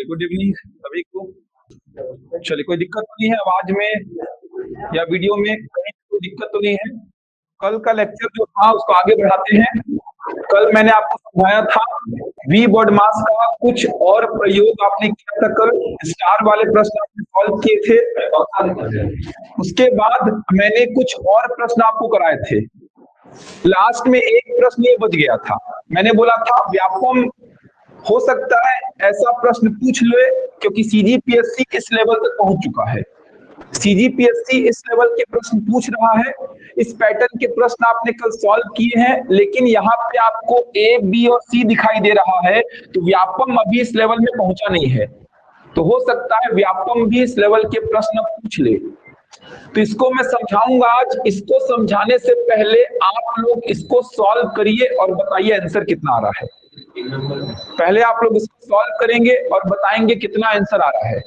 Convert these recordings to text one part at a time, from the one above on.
Very good evening सभी को। चलिए, कोई दिक्कत तो नहीं है आवाज में या वीडियो में, कहीं कोई दिक्कत तो नहीं है? कल का लेक्चर जो था उसको आगे बढ़ाते हैं। कल मैंने आपको समझाया था वी वर्ड मास का कुछ और प्रयोग आपने किया था। कल स्टार वाले प्रश्न आपने सॉल्व किए थे। उसके बाद मैंने कुछ और प्रश्न आपको कराए थे। लास्ट में एक प्रश्न ये बच गया था। मैंने बोला था व्यापम हो सकता है ऐसा प्रश्न पूछ ले, क्योंकि सीजीपीएससी इस लेवल तक पहुंच चुका है। सीजीपीएससी इस लेवल के प्रश्न पूछ रहा है। इस पैटर्न के प्रश्न आपने कल सॉल्व किए हैं, लेकिन यहाँ पे आपको ए, बी और सी दिखाई दे रहा है, तो व्यापम अभी इस लेवल में पहुंचा नहीं है। तो हो सकता है व्यापम भी इस लेवल के प्रश्न पूछ ले। तो इसको मैं समझाऊंगा आज। इसको समझाने से पहले आप लोग इसको सॉल्व करिए और बताइए आंसर कितना आ रहा है। पहले आप लोग इसको सॉल्व करेंगे और बताएंगे कितना आंसर आ रहा है।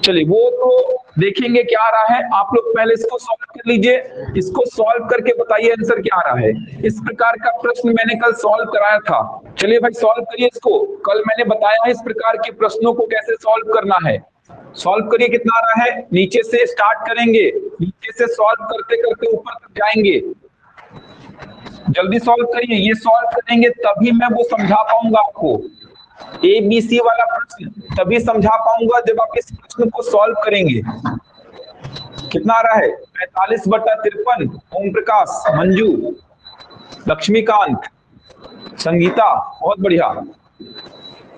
चलिए, वो तो देखेंगे क्या आ रहा है। आप लोग पहले इसको सॉल्व कर लीजिए। इसको सॉल्व करके बताइए आंसर क्या आ रहा है। इस प्रकार का प्रश्न मैंने कल सॉल्व कराया था। चलिए भाई, सॉल्व करिए इसको। कल मैंने बताया है इस प्रकार के प्रश्नों को कैसे सॉल्व करना है। सॉल्व करिए, कितना आ रहा है। नीचे से स्टार्ट करेंगे, नीचे से सॉल्व करते करते ऊपर तक जाएंगे। जल्दी सॉल्व करिए। ये सॉल्व करेंगे तभी मैं वो समझा पाऊंगा आपको। ए बी सी वाला प्रश्न तभी समझा पाऊंगा जब आप इस प्रश्न को सॉल्व करेंगे। कितना आ रहा है? 45/53। ओम प्रकाश, मंजू, लक्ष्मीकांत, संगीता बहुत बढ़िया,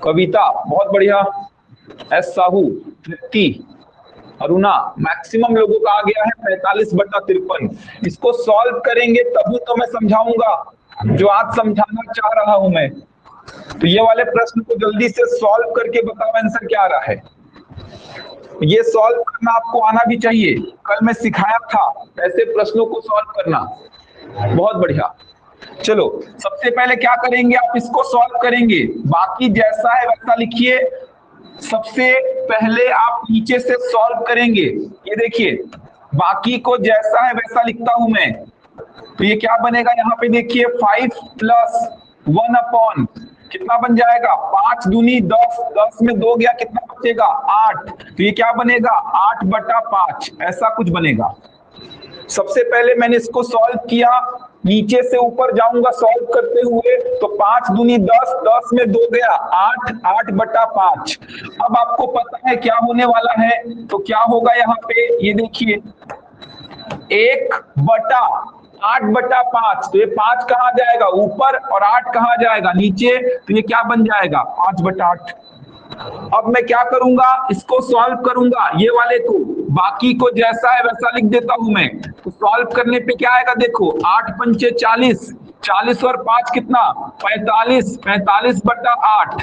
कविता बहुत बढ़िया, एस साहू, तृप्ति, अरुणा, मैक्सिमम लोगों का आ गया है 45/53। इसको सॉल्व करेंगे तभी तो मैं समझाऊंगा जो आज समझाना चाह रहा हूं मैं। तो ये वाले प्रश्न को जल्दी से सॉल्व करके बताओ आंसर क्या आ रहा है। ये सॉल्व करना आपको आना भी चाहिए। कल मैं सिखाया था ऐसे प्रश्नों को सॉल्व करना। बहुत बढ़िया। चलो, सबसे पहले क्या करेंगे, आप इसको सॉल्व करेंगे। बाकी जैसा है वैसा लिखिए। सबसे पहले आप नीचे से सॉल्व करेंगे। ये देखिए, बाकी को जैसा है वैसा लिखता हूं मैं। तो ये क्या बनेगा, यहाँ पे देखिए 5 + 1 कितना बन जाएगा? 5 दूनी 10, 10 में 2 गया, कितना बचेगा? 8। तो ये क्या बनेगा? 8/5 ऐसा कुछ बनेगा। सबसे पहले मैंने इसको सॉल्व किया, नीचे से ऊपर जाऊंगा सॉल्व करते हुए। तो 5 दूनी 10, 10 में 2 गया, 8, 8/5। अब आपको पता है क्या होने वाला है। तो क्या होगा यहाँ पे, ये देखिए 1/8/5। तो ये 5 कहाँ जाएगा? ऊपर, और 8 कहाँ जाएगा? नीचे। तो ये क्या बन जाएगा? 5/8। अब मैं क्या करूंगा, इसको सॉल्व करूंगा ये वाले को। बाकी को जैसा है वैसा लिख देता हूं मैं। तो सॉल्व करने पे क्या आएगा, देखो 8 पंचे 40, 40 और 5 कितना? 45, 45/8।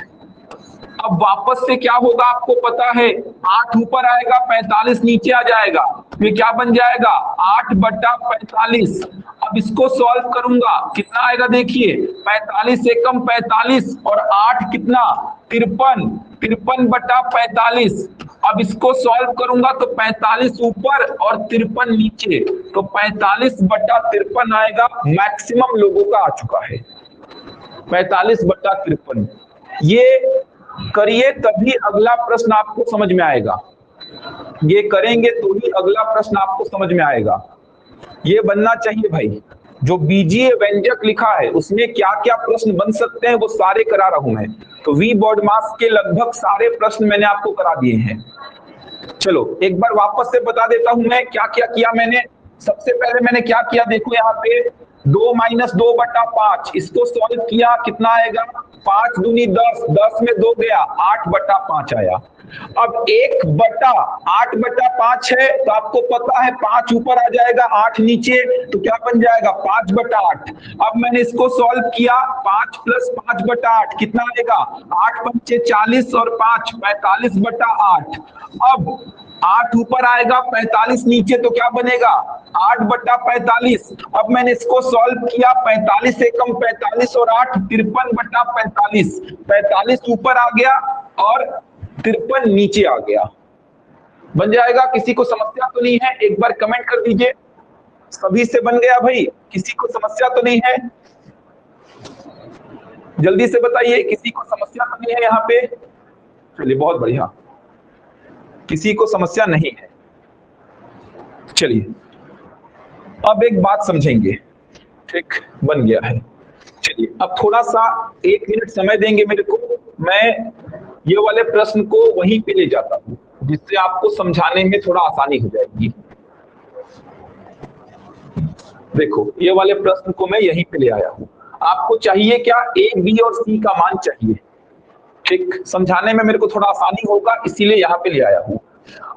अब वापस से क्या होगा आपको पता है, 8 ऊपर आएगा, 45 नीचे आ जाएगा। ये क्या बन जाएगा? 8/45। अब इसको सॉल्व करूंगा, कितना आएगा देखिए, 45 एकम 45 और 8 कितना? 53, 53/45। अब इसको सॉल्व करूंगा तो 45 ऊपर और 53 नीचे, तो 45/53 आएगा। मैक्सिमम लोगों का आ चुका है 45/53। ये करिए तभी अगला प्रश्न आपको समझ में आएगा। ये करेंगे तो ही अगला प्रश्न आपको समझ में आएगा। ये बनना चाहिए भाई। जो बीजीय व्यंजक लिखा है उसमें क्या क्या प्रश्न बन सकते हैं वो सारे करा रहा हूं मैं। तो वी बॉड मास के लगभग सारे प्रश्न मैंने आपको करा दिए हैं। चलो एक बार वापस से बता देता हूं मैं क्या क्या किया मैंने। सबसे पहले मैंने क्या किया, देखो यहाँ पे 2 - 2/5 इसको सॉल्व किया, कितना आएगा? 5 दूनी 10, 10 में 2 गया, 8/5 आया। अब 1/8/5 है, तो आपको पता है 5 ऊपर आ जाएगा, 8 नीचे, तो क्या बन जाएगा? 5/8। अब मैंने इसको सॉल्व किया, 5 + 5/8 कितना आएगा? 8 पंचे 40 और 5 45/8। अब 8 ऊपर आएगा, 45 नीचे, तो क्या बनेगा? 8/45। अब मैंने इसको सॉल्व किया, 45 एकम 45 और 8 53/45। 45 ऊपर आ गया और 53 नीचे आ गया। बन जाएगा? किसी को समस्या तो नहीं है? एक बार कमेंट कर दीजिए। सभी से बन गया भाई? किसी को समस्या तो नहीं है? जल्दी से बताइए, किसी को समस्या तो नहीं है यहाँ पे? चलिए बहुत बढ़िया, किसी को समस्या नहीं है। चलिए अब एक बात समझेंगे, ठीक, बन गया है। चलिए अब थोड़ा सा 1 मिनट समय देंगे मेरे को, मैं ये वाले प्रश्न को वहीं पे ले जाता हूँ जिससे आपको समझाने में थोड़ा आसानी हो जाएगी। देखो ये वाले प्रश्न को मैं यहीं पे ले आया हूँ। आपको चाहिए क्या? ए, बी और सी का मान चाहिए, ठीक, समझाने में मेरे को थोड़ा आसानी होगा इसीलिए यहाँ पे ले आया हूँ।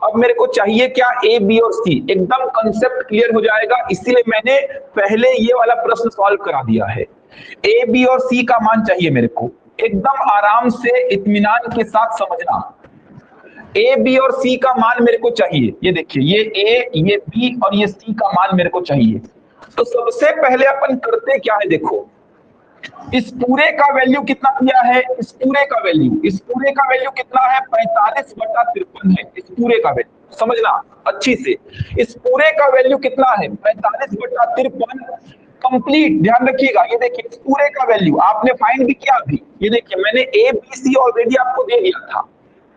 अब मेरे को चाहिए क्या? ए, बी और सी, एकदम कंसेप्ट क्लियर हो जाएगा इसीलिए मैंने पहले ये वाला प्रश्न सॉल्व करा दिया है। ए, बी और सी का मान चाहिए मेरे को, एकदम आराम से इत्मीनान के साथ समझना। ए, बी और सी का मान मेरे को चाहिए, ये देखिए ये ए, ये बी और ये सी का मान मेरे को चाहिए। तो सबसे पहले अपन करते क्या है, देखो इस पूरे का वैल्यू कितना दिया है, इस पूरे का वैल्यू कितना है? 45/53 है इस पूरे का वैल्यू, समझना अच्छी से। इस पूरे का वैल्यू कितना है? 45/53 कंप्लीट, ध्यान रखिएगा। ये देखिए इस पूरे का वैल्यू आपने फाइंड भी किया अभी, ये देखिए मैंने ए बी सी ऑलरेडी आपको दे दिया था,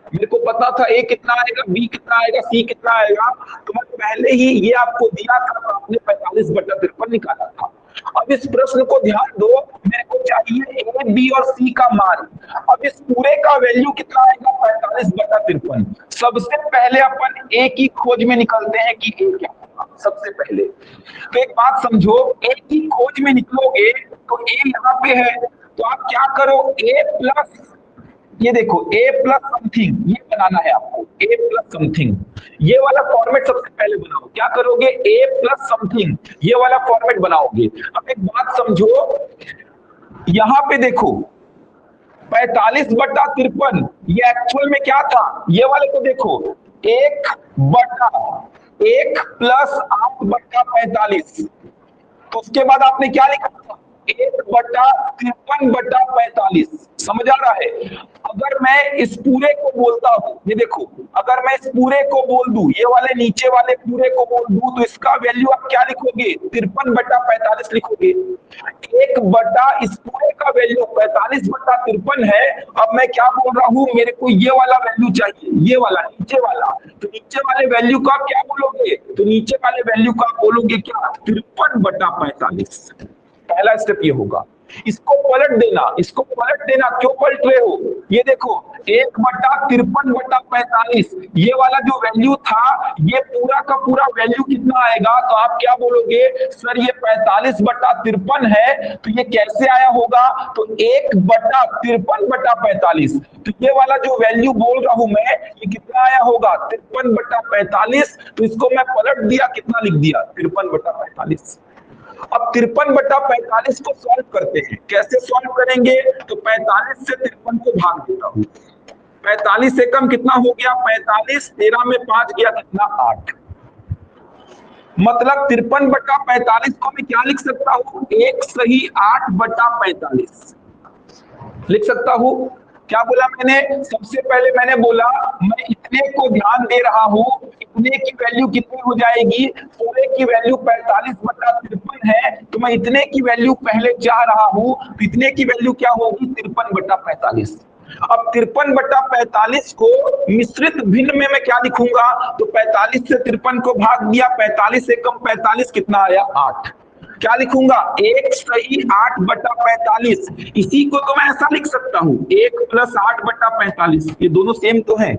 मेरे को पता था ए कितना आएगा, बी कितना आएगा, सी कितना आएगा, तो मैं पहले ही ये आपको दिया था, तो आपने 45/53 निकाला था। अब इस प्रश्न को ध्यान दो, मेरे को चाहिए ए, बी और सी का मान। अब इस पूरे का वैल्यू कितना आएगा? 45/53। सबसे पहले अपन ए की खोज में निकलते हैं कि ए क्या होगा सबसे पहले। तो एक बात समझो, ए की खोज में निकलोगे तो ए यहाँ पे है, तो आप क्या करो, ए प्लस, ये देखो a प्लस समथिंग, ये बनाना है आपको, a प्लस समथिंग, ये वाला फॉर्मेट सबसे पहले बनाओ। क्या करोगे? a प्लस समथिंग, ये वाला फॉर्मेट बनाओगे। अब एक बात समझो, यहां पे देखो 45/53, ये एक्चुअल में क्या था? ये वाले को देखो 1/1 प्लस 8/45, तो उसके बाद आपने क्या लिखा था? 1/53/45, समझ आ रहा है? अगर मैं इस पूरे को बोलता हूं, ये देखो अगर मैं इस पूरे को बोल दूं, ये वाले नीचे वाले पूरे को बोल दूं, तो इसका वैल्यू आप क्या लिखोगे? 53/45 लिखोगे। 1 इस पूरे का वैल्यू 45/53 है। अब मैं क्या बोल रहा हूं, मेरे को ये वाला वैल्यू चाहिए, ये वाला नीचे वाला, तो नीचे वाले वैल्यू का आप क्या बोलोगे? तो नीचे वाले वैल्यू का आप बोलोगे क्या? 53/45। पहला स्टेप ये होगा। इसको पलट देना, क्यों पलट रहे हो? ये देखो 1/53/45, ये वाला जो वैल्यू था, ये पूरा का पूरा वैल्यू कितना आएगा? तो आप क्या बोलोगे? सर ये 45/53 है, तो ये कैसे आया होगा? तो 1/53/45, तो ये वाला जो वैल्यू बोल रहा हूं मैं, ये कितना आया होगा? 53/45। तो इसको मैं पलट दिया, कितना लिख दिया? 53/45। अब 53/45 को सॉल्व करते हैं। कैसे सॉल्व करेंगे? तो 45 से 53 को भाग देता हूं। 45 से कम कितना हो गया? 45, 13 में 5 गया कितना? 8। मतलब 53/45 को मैं क्या लिख सकता हूं? एक सही 8/45 लिख सकता हूं। क्या बोला मैंने? सबसे पहले मैंने बोला मैं इतने को ध्यान दे रहा हूं, इतने की वैल्यू कितनी हो जाएगी? पूरे की वैल्यू 45/53 है, तो मैं इतने की वैल्यू पहले चाह रहा हूं, तो इतने की वैल्यू क्या होगी? 53/45। अब 53/45 को मिश्रित भिन्न में मैं क्या लिखूंगा? तो 45 से 53 को भाग दिया, 45 से कम 45 कितना आया? 8। क्या लिखूंगा? एक सही 8/45। इसी को तो मैं ऐसा लिख सकता हूं, 1 + 8/45, ये दोनों सेम तो हैं।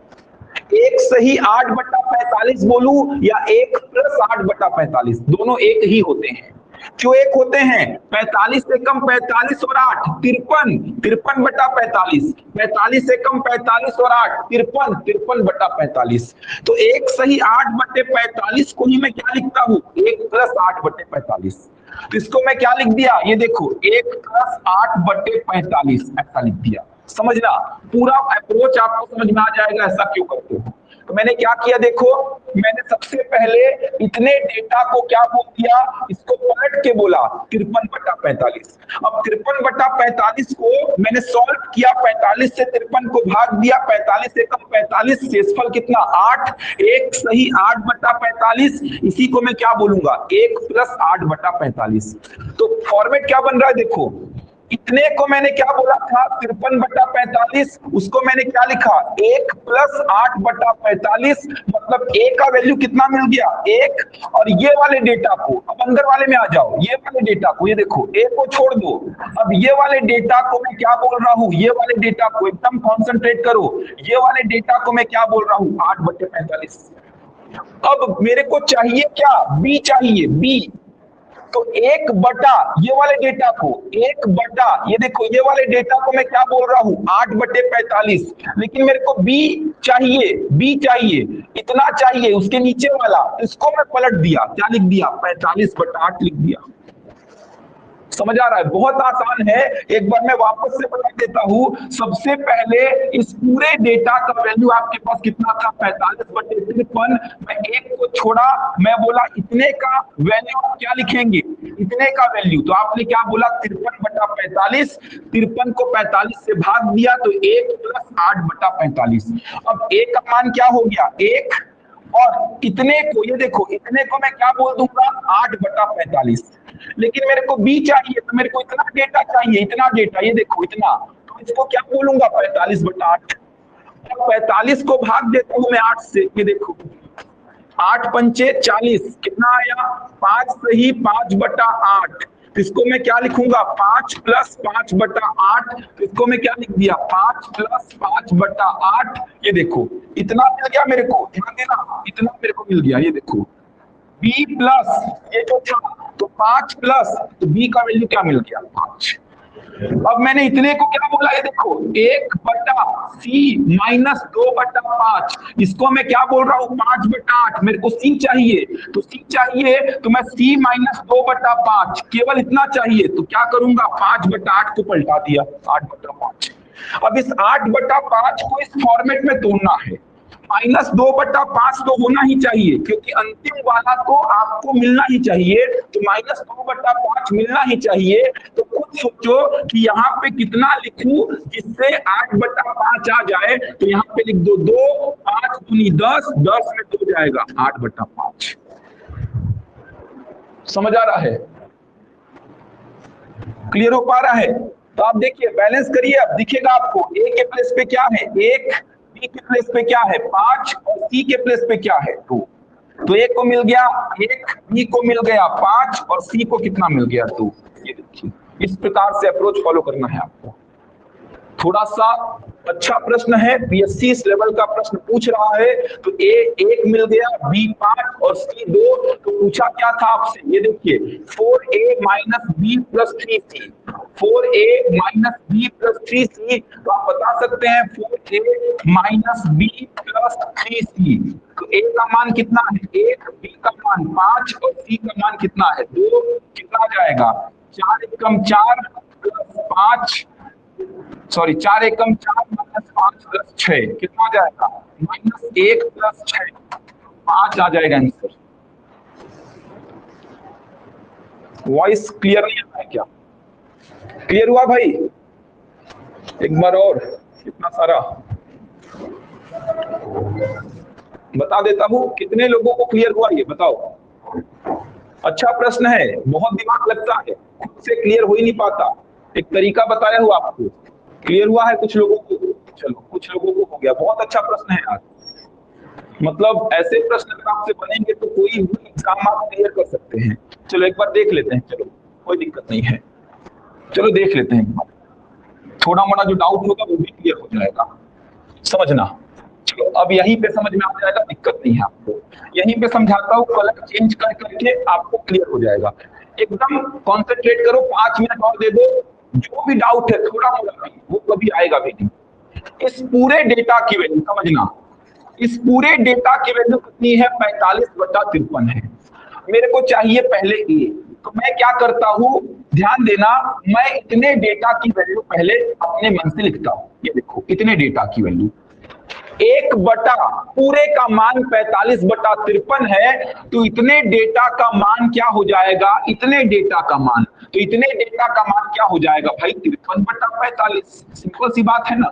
एक सही 8/45 बोलूं या 1 + 8/45, दोनों एक ही होते हैं। क्यों एक होते हैं? 45 से कम 45 और 8 53, 53/45, 45 से कम 45 और 8 53, 53/45। तो एक सही 8/45 को ही मैं क्या लिखता हूं? 1 + 8/45। तो इसको मैं क्या लिख दिया? ये देखो 1 + 8/45 ऐसा लिख दिया। समझना, पूरा अप्रोच आपको समझ में आ जाएगा ऐसा क्यों करते हो। तो मैंने क्या किया, देखो मैंने सबसे पहले इतने डेटा को क्या बोल दिया? इसको पलट के बोला 53/45। अब 53/45 को मैंने सॉल्व किया, 45 से 53 को भाग दिया, 45 से कम 45, शेषफल कितना? 8। एक सही 8/45, इसी को मैं क्या बोलूंगा? 1 + 8/45। तो फॉर्मेट क्या बन रहा है? देखो इतने को मैंने क्या बोला था 53/45, उसको मैंने क्या लिखा 1 + 8/45, मतलब a का वैल्यू कितना मिल गया 1। और ये वाले डेटा को अब अंदर वाले में आ जाओ, ये वाले डेटा को, ये देखो a को छोड़ दो, अब ये वाले डेटा को मैं क्या बोल रहा हूं, ये वाले डेटा को एकदम कॉन्सेंट्रेट करो, ये वाले डेटा को मैं क्या बोल रहा हूं 8/45। अब मेरे को चाहिए क्या b चाहिए b, तो 1 बटा ये वाले डेटा को 1 बटा ये देखो ये वाले डेटा को मैं क्या बोल रहा हूं 8/45, लेकिन मेरे को b चाहिए इतना चाहिए, उसके नीचे वाला इसको मैं पलट दिया, क्या लिख दिया 45/8 लिख दिया। समझ आ रहा है, बहुत आसान है। एक बार मैं वापस से बता देता हूं, सबसे पहले इस पूरे डेटा का वैल्यू आपके पास कितना था 45/53, मैं एक को छोड़ा, मैं बोला इतने का वैल्यू आप क्या लिखेंगे, इतने का वैल्यू, तो आपने क्या बोला 53/45, 53 को 45 से भाग दिया तो 1 + 8/45। अब a का मान क्या हो गया 1, और इतने को ये देखो इतने को मैं क्या बोल दूंगा 8/45, लेकिन मेरे को b चाहिए, तो मेरे को इतना डेटा चाहिए, इतना डेटा ये देखो इतना, तो इसको क्या बोलूंगा 45/8, और 45 को भाग देता हूं मैं 8 से, ये देखो 8 पंचे 40, कितना आया 5 सही 5/8, तो इसको मैं क्या लिखूंगा 5 + 5/8, तो इसको मैं क्या लिख दिया 5 + 5/8, ये देखो इतना मिल गया मेरे को, ध्यान देना इतना मेरे को मिल गया, ये देखो b प्लस ये जो था तो 5 प्लस, तो b का वैल्यू क्या मिल गया 5। अब मैंने इतने को क्या बोला, ये देखो 1/c - 2/5, इसको मैं क्या बोल रहा हूँ 5/8, मेरे को c चाहिए, तो c चाहिए तो मैं c - 2/5, केवल इतना चाहिए, तो क्या करूंगा 5/8 को पलटा दिया 8/5। अब इस 8/5 को इस फॉर्मेट में तोड़ना है, -2/5 तो होना ही चाहिए, क्योंकि अंतिम वाला तो आपको मिलना ही चाहिए, तो -2/5 मिलना ही चाहिए। तो खुद सोचो कि यहाँ पे कितना लिखूं जिससे 8/5 आ जाए, तो यहाँ पे लिख दो 2, 5 दूनी 10, 10 में 2 जाएगा 8/5। समझ आ रहा है, क्लियर हो पा रहा है? तो आप देखिए बैलेंस करिए, अब दिखेगा आपको a के प्लेस पे क्या है 1, b के प्लेस पे क्या है 5, और c के प्लेस पे क्या है 2। तो a को मिल गया 1, b को मिल गया 5, और c को कितना मिल गया 2। ये देखिए इस प्रकार से अप्रोच फॉलो करना है आपको। थोड़ा सा अच्छा प्रश्न है, पीएससी इस लेवल का प्रश्न पूछ रहा है, तो a 1 मिल गया, b 5 और c 2, तो पूछा क्या था आपसे, ये देखिए 4a - b + 3c, 4a - b + 3c, तो आप बता सकते हैं 4a - b + 3c, तो a का मान कितना है 1, b का मान 5 और c का मान कितना है 2, कितना जाएगा 4 एकम 4 + 5, सॉरी 4 एकम 4 - 5 + 6, कितना जाएगा -1 + 6, 5 आ जाएगा आंसर। वॉइस क्लियर नहीं आ रहा है क्या? क्लियर हुआ भाई? एक बार और कितना सारा बता देता हूं, कितने लोगों को क्लियर हुआ ये बताओ। अच्छा प्रश्न है, बहुत दिमाग लगता है, खुद से क्लियर हो ही नहीं पाता, एक तरीका बताया हूं आपको। क्लियर हुआ है कुछ लोगों को? चलो कुछ लोगों को हो गया, बहुत अच्छा प्रश्न है यार, मतलब ऐसे प्रश्न अगर आपसे बनेंगे तो कोई भी एग्जाम आप क्लियर कर सकते हैं। चलो एक बार देख लेते हैं, चलो कोई दिक्कत नहीं है, चलो देख लेते हैं, थोड़ा मोड़ा जो डाउट होगा वो भी क्लियर हो जाएगा, समझना। चलो अब यहीं पे समझ में आ जाएगा, दिक्कत नहीं है आपको, यहीं पे समझाता हूँ, कलर चेंज कर करके आपको क्लियर हो जाएगा। एकदम कॉन्सेंट्रेट करो, 5 मिनट और दे दो, जो भी डाउट है थोड़ा मोड़ा भी वो कभी आएगा भी नहीं। इस पूरे डेटा की वैल्यू समझना, इस पूरे डेटा की वैल्यू कितनी है 45/53 है, मेरे को चाहिए पहले ए, तो मैं क्या करता हूं ध्यान देना, मैं इतने डेटा की वैल्यू पहले अपने मन से लिखता हूं, ये देखो इतने डेटा की वैल्यू 1 बटा पूरे का मान 45/53 है, तो इतने डेटा का मान क्या हो जाएगा, इतने डेटा का मान, तो इतने डेटा का मान क्या हो जाएगा भाई 53/45, सिंपल सी बात है ना।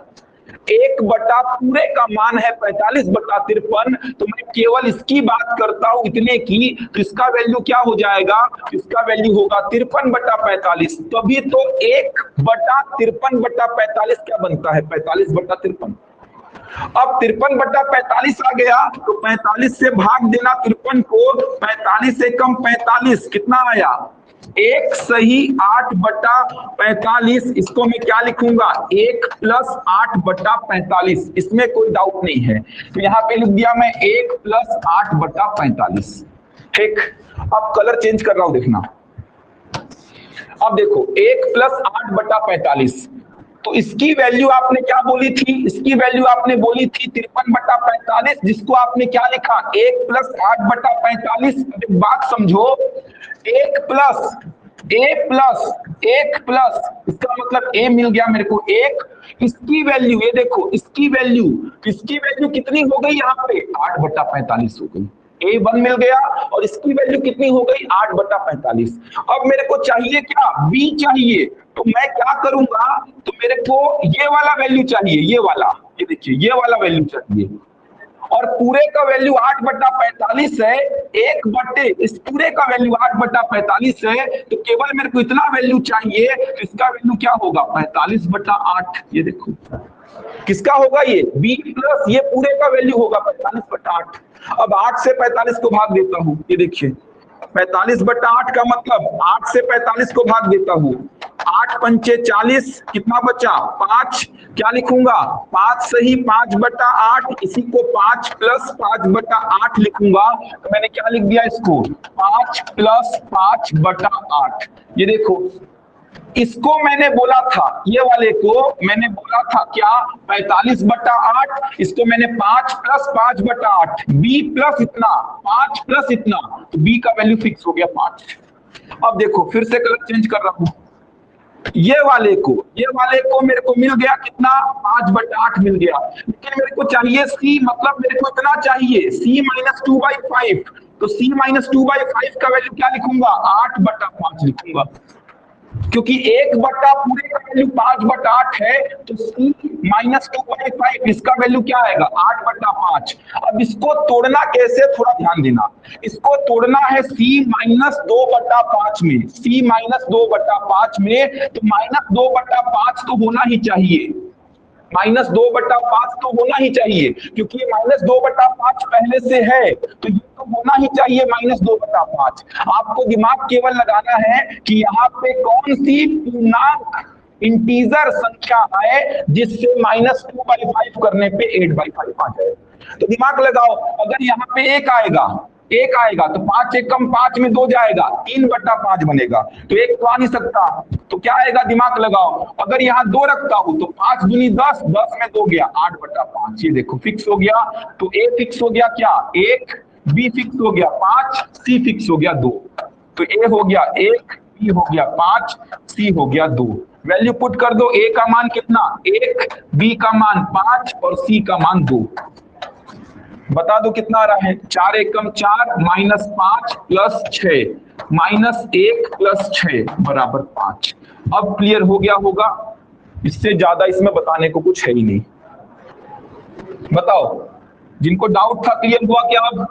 एक बटा पूरे का मान है 45/53, तो मैं केवल इसकी बात करता हूं इतने की, तो इसका वैल्यू क्या हो जाएगा, इसका वैल्यू होगा 53/45। तभी तो 1/53/45 क्या बनता है, 45/53। अब 53/45 आ गया, तो 45 से भाग देना 53 को, 45 से कम 45 कितना आया, 1 सही 8/45। इसको मैं क्या लिखूंगा, 1 + 8/45। इसमें कोई डाउट नहीं है, तो यहां पे लिख दिया मैं 1 + 8/45। ठीक, अब कलर चेंज कर रहा हूं, देखना। अब देखो 1 + 8/45, तो इसकी वैल्यू आपने क्या बोली थी, इसकी वैल्यू आपने बोली थी 53/45, जिसको आपने क्या लिखा, 1 + 8/45। एक बात समझो, 1 प्लस इसका मतलब a मिल गया मेरे को 1, इसकी वैल्यू ये देखो, इसकी वैल्यू कितनी हो गई यहाँ पे, 8/45 हो गई। A1 मिल गया और इसकी वैल्यू कितनी हो गई, 8/45। अब मेरे को चाहिए क्या, B चाहिए, तो मैं क्या करूंगा, तो मेरे को ये वाला वैल्यू चाहिए, ये वाला, ये देखिए ये वाला वैल्यू चाहिए, और पूरे का वैल्यू 8/45 है, एक बटे इस पूरे का वैल्यू 8/45 है, तो केवल मेरे को इतना वैल्यू चाहिए, तो इसका वैल्यू क्या होगा, 45/8। ये देखो किसका होगा, ये B प्लस ये पूरे का वैल्यू होगा 45/8। अब 8 से 45 को भाग देता हूं, ये देखिए 45/8 का मतलब 8 से 45 को भाग देता हूं, 8 पंचे 40, कितना बचा 5, क्या लिखूंगा 5 सही 5/8, इसी को 5 + 5/8 लिखूंगा। तो मैंने क्या लिख दिया इसको, 5 + 5/8। ये देखो इसको मैंने बोला था, ये वाले को मैंने बोला था क्या, 45/8, इसको मैंने 5 + 5/8, B प्लस इतना 5 प्लस इतना, तो B का वैल्यू फिक्स हो गया 5। अब देखो फिर से कलर चेंज कर रहा हूं, ये वाले को मेरे को मिल गया कितना, 5/8 मिल गया, लेकिन मेरे को चाहिए C, मतलब मेरे को इतना चाहिए C - 2/5, तो C - 2/5 का वैल्यू क्या लिखूंगा, 8/5 लिखूंगा, क्योंकि एक बट्टा पूरे का वैल्यू 5/8 है, तो C - 2/5 इसका वैल्यू क्या आएगा, 8/5। अब इसको तोड़ना कैसे, थोड़ा ध्यान देना, इसको तोड़ना है C - 2/5 में, C - 2/5 में, तो -2/5 तो होना ही चाहिए, -2/5 तो होना ही चाहिए, क्योंकि -2/5 पहले से है, तो ये तो होना ही चाहिए -2/5। आपको दिमाग केवल लगाना है कि यहाँ पे कौन सी पूर्णांक इंटीजर संख्या है जिससे -2/5 करने पे 8/5 आ जाए। तो दिमाग लगाओ, अगर यहाँ पे एक आएगा तो 5 × 5 में 2 जाएगा, 3/5 बनेगा, तो एक तो आ नहीं सकता, तो क्या आएगा, दिमाग लगाओ, अगर यहाँ 2 रखता हूं तो 5 दूनी 10, 10 में 2 गया 8/5। ये देखो फिक्स हो गया, तो A फिक्स हो गया क्या, 1, B फिक्स हो गया 5, C फिक्स हो गया 2, तो A हो गया 1, B हो गया 5, C हो गया 2। वैल्यू पुट कर दो, A का मान कितना 1, B का मान 5 और C का मान 2। बता दो कितना आ रहा है, 4 एकम 4 -5 + 6 -1 + 6 = 5। अब क्लियर हो गया होगा, इससे ज्यादा इसमें बताने को कुछ है ही नहीं। बताओ जिनको डाउट था क्लियर हुआ क्या, अब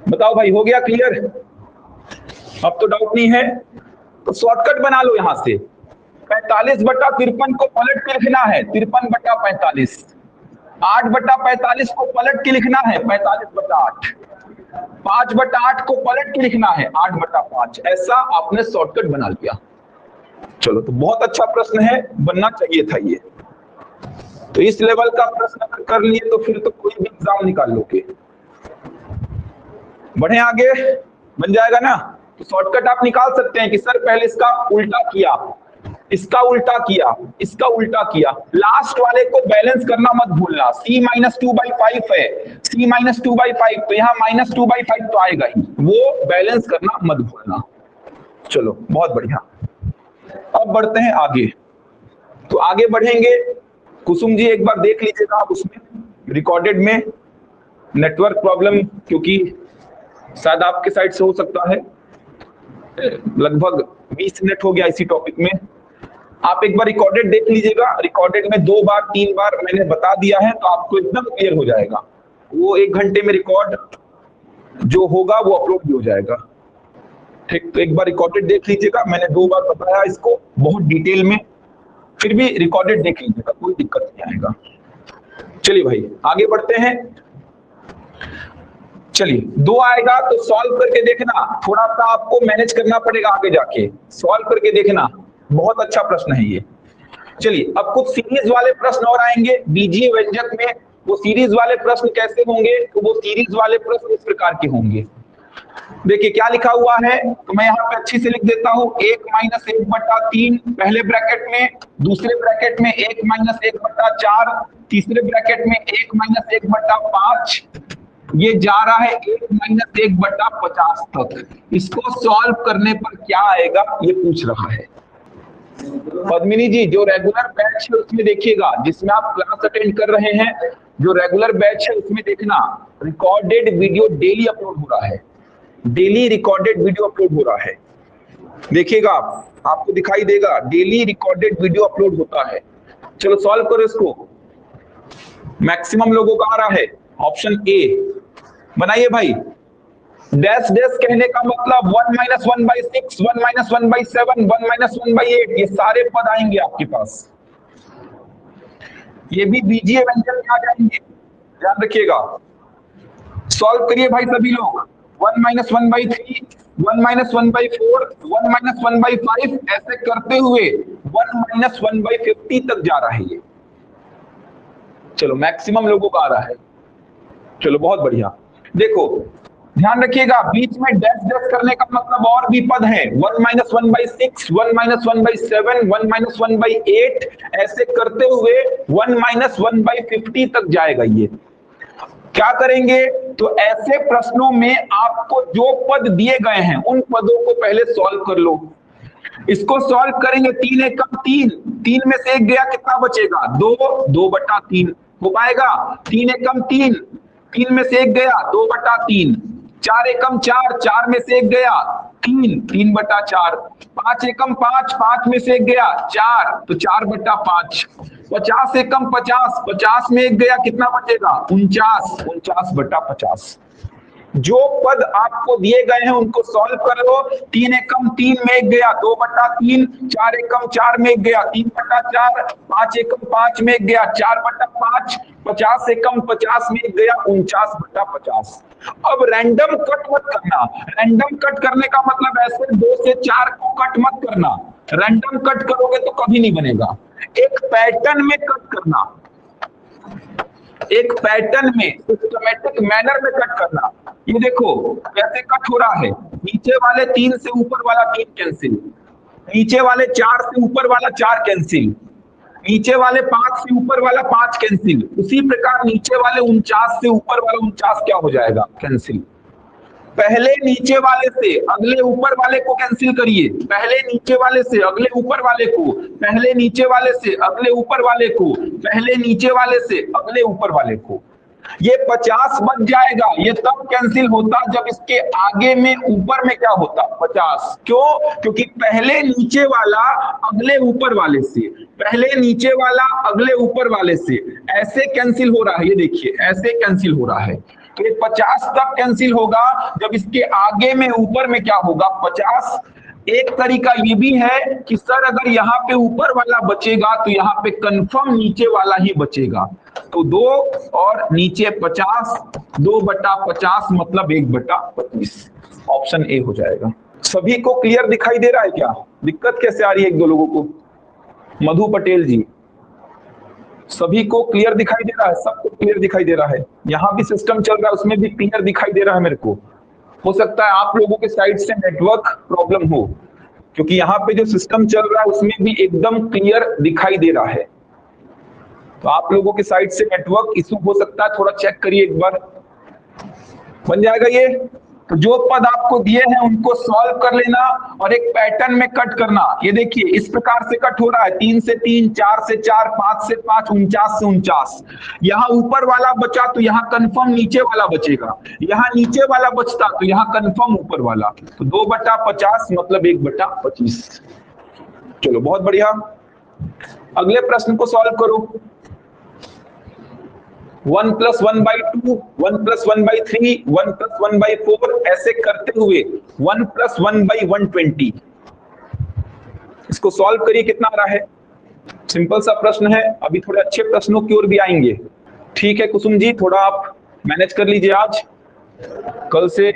बताओ भाई, हो गया क्लियर, अब तो डाउट नहीं है, तो शॉर्टकट बना लो यहां से, 45/53 को पलट के लिखना है 53/45, 8/45 को पलट के लिखना है 45/8, 5/8 को पलट के लिखना है 8/5। ऐसा आपने शॉर्टकट बना लिया। चलो, तो बहुत अच्छा प्रश्न है, बनना चाहिए था ये। तो इस लेवल का प्रश्न अगर कर लिए तो फिर तो कोई भी एग्जाम निकाल लोगे। बढ़े आगे, बन जाएगा ना। तो शॉर्टकट आप निकाल सकते हैं कि सर पहले इसका उल्टा किया, इसका उल्टा किया, इसका उल्टा किया, लास्ट वाले को बैलेंस करना मत भूलना। C - 2/5 है, C - 2/5, तो यहाँ -2/5 तो आएगा ही, वो बैलेंस करना मत भूलना। चलो बहुत बढ़िया, अब बढ़ते हैं आगे। तो आगे बढ़ेंगे, कुसुम जी एक बार देख लीजिएगा आप उसमें रिकॉर्डेड में, नेटवर्क प्रॉब्लम क्योंकि शायद आपके साइड से हो सकता है, लगभग 20 मिनट हो गया इसी टॉपिक में, आप एक बार रिकॉर्डेड देख लीजिएगा, रिकॉर्डेड में 2 बार 3 बार मैंने बता दिया है, तो आपको एकदम क्लियर हो जाएगा। वो 1 घंटे में रिकॉर्ड जो होगा वो अपलोड भी हो जाएगा। ठीक, तो एक बार रिकॉर्डेड देख लीजिएगा, मैंने 2 बार बताया इसको बहुत डिटेल में, फिर भी रिकॉर्डेड देख लीजिएगा, कोई दिक्कत नहीं आएगा। चलिए भाई आगे बढ़ते हैं। चलिए 2 आएगा तो सॉल्व करके देखना, थोड़ा सा आपको मैनेज करना पड़ेगा आगे जाके, सॉल्व करके देखना, बहुत अच्छा प्रश्न है ये। चलिए अब कुछ सीरीज वाले प्रश्न और आएंगे बीजीय व्यंजक में। वो सीरीज वाले प्रश्न कैसे होंगे, तो वो सीरीज वाले प्रश्न इस प्रकार के होंगे। देखिए क्या लिखा हुआ है, तो मैं यहाँ पे अच्छी से लिख देता हूँ, 1 - 1/3 पहले ब्रैकेट में, दूसरे ब्रैकेट में 1 - 1/4, तीसरे ब्रैकेट में 1 - 1/5, ये जा रहा है 1 - 1/50 तक। इसको सॉल्व करने पर क्या आएगा ये पूछ रहा है। पद्मिनी जी जो रेगुलर बैच है उसमें देखिएगा, जिसमें आप क्लास अटेंड कर रहे हैं, जो रेगुलर बैच है उसमें देखना, रिकॉर्डेड वीडियो डेली अपलोड हो रहा है, डेली रिकॉर्डेड वीडियो अपलोड हो रहा है। देखिएगा आपको दिखाई देगा डेली रिकॉर्डेड वीडियो अपलोड होता है। चलो सॉल्व करो इसको, मैक्सिमम लोगों का आ रहा है ऑप्शन ए। बनाइए भाई, डैश डैश कहने का मतलब 1 - 1/6, 1 - 1/7, 1 - 1/8, ये सारे पद आएंगे आपके पास, ये भी बीजीय व्यंजक में आ जाएंगे, ध्यान रखिएगा। सॉल्व करिए भाई सभी लोग, 1 - 1/3, 1 - 1/4, 1 - 1/5, ऐसे करते हुए 1 - 1/50 तक जा रहा है ये। चलो मैक्सिमम लोगों का आ रहा है, चलो बहुत बढ़िया। देखो ध्यान रखिएगा, बीच में डैश डैश करने का मतलब और भी पद है, 1 - 1/6, 1 - 1/7, 1 - 1/8, ऐसे करते हुए 1 - 1/50 तक जाएगा ये। क्या करेंगे, तो ऐसे प्रश्नों में आपको जो पद दिए गए हैं उन पदों को पहले सॉल्व कर लो। इसको सॉल्व करेंगे, 3 × 3, 3 में से 1 गया, कितना बचेगा 2, 2/3 हो पाएगा। 3 × 3, 3 में से 1 गया 2/3, 4 × 4, 4 में से 1 गया 3, 3/4, 5 × 5, 5 में से 1 गया 4, तो 4/5, 50 × 50, 50 में 1 गया, कितना बचेगा 49, 49/50। जो पद आपको दिए गए हैं उनको सॉल्व करो, 3 × 3 में 1 गया 2/3, 4 × 4 में 1 गया 3/4, 5 × 5 में 1 गया 4/5, 50 × 50 में 1 गया 49/50। अब रैंडम कट मत करना, रैंडम कट करने का मतलब ऐसे 2 से 4 को कट मत करना, रैंडम कट करोगे तो कभी नहीं बनेगा। एक पैटर्न में कट करना, एक पैटर्न में सिस्टमैटिक मैनर में कट करना। ये देखो कैसे कट हो रहा है, नीचे वाले 3 से ऊपर वाला 3 कैंसिल, नीचे वाले 4 से ऊपर वाला 4 कैंसिल, नीचे वाले 5 से ऊपर वाला 5 कैंसिल, उसी प्रकार नीचे वाले 49 से ऊपर वाला 49 क्या हो जाएगा कैंसिल। पहले नीचे वाले से अगले ऊपर वाले को कैंसिल करिए, पहले नीचे वाले से अगले ऊपर वाले को, पहले नीचे वाले से अगले ऊपर वाले को, पहले नीचे वाले से अगले ऊपर वाले को। ये 50 बच जाएगा। ये तब कैंसिल होता जब इसके आगे में ऊपर में क्या होता 50। क्यों? क्योंकि पहले नीचे वाला अगले ऊपर वाले से, पहले नीचे वाला अगले ऊपर वाले से, ऐसे कैंसिल हो रहा है। ये देखिए ऐसे कैंसिल हो रहा है। तो ये 50 तब कैंसिल होगा जब इसके आगे में ऊपर में क्या होगा 50। एक तरीका ये भी है कि सर अगर यहाँ पे ऊपर वाला बचेगा तो यहाँ पे कंफर्म नीचे वाला ही बचेगा। तो 2 और नीचे 50, 2/50 मतलब 1/25। ऑप्शन ए हो जाएगा। सभी को क्लियर दिखाई दे रहा है क्या? दिक्कत कैसे आ रही है एक दो लोगों को? मधु पटेल जी, सभी को क्लियर दिखाई दे रहा है? सबको क्लियर दिखाई दे रहा है? यहाँ भी सिस्टम चल रहा है उसमें भी क्लियर दिखाई दे रहा है मेरे को। हो सकता है आप लोगों के साइड से नेटवर्क प्रॉब्लम हो, क्योंकि यहाँ पे जो सिस्टम चल रहा है उसमें भी एकदम क्लियर दिखाई दे रहा है। तो आप लोगों के साइड से नेटवर्क इशू हो सकता है, थोड़ा चेक करिए एक बार। बन जाएगा ये? तो जो पद आपको दिए हैं उनको सॉल्व कर लेना और एक पैटर्न में कट करना। ये देखिए इस प्रकार से कट हो रहा है, 3 से 3, 4 से 4, 5 से 5, 49 से 49। यहाँ ऊपर वाला बचा तो यहाँ कंफर्म नीचे वाला बचेगा, यहाँ नीचे वाला बचता तो यहाँ कंफर्म ऊपर वाला। तो 2/50 मतलब 1/25। चलो बहुत बढ़िया। अगले प्रश्न को सॉल्व करो। 1 + 1/2, 1 + 1/3, 1 + 1/4 ऐसे करते हुए 1 + 1/120 इसको सॉल्व करिए, कितना आ रहा है? सिंपल सा प्रश्न है, अभी थोड़े अच्छे प्रश्नों की ओर भी आएंगे। ठीक है कुसुम जी, थोड़ा आप मैनेज कर लीजिए, आज कल से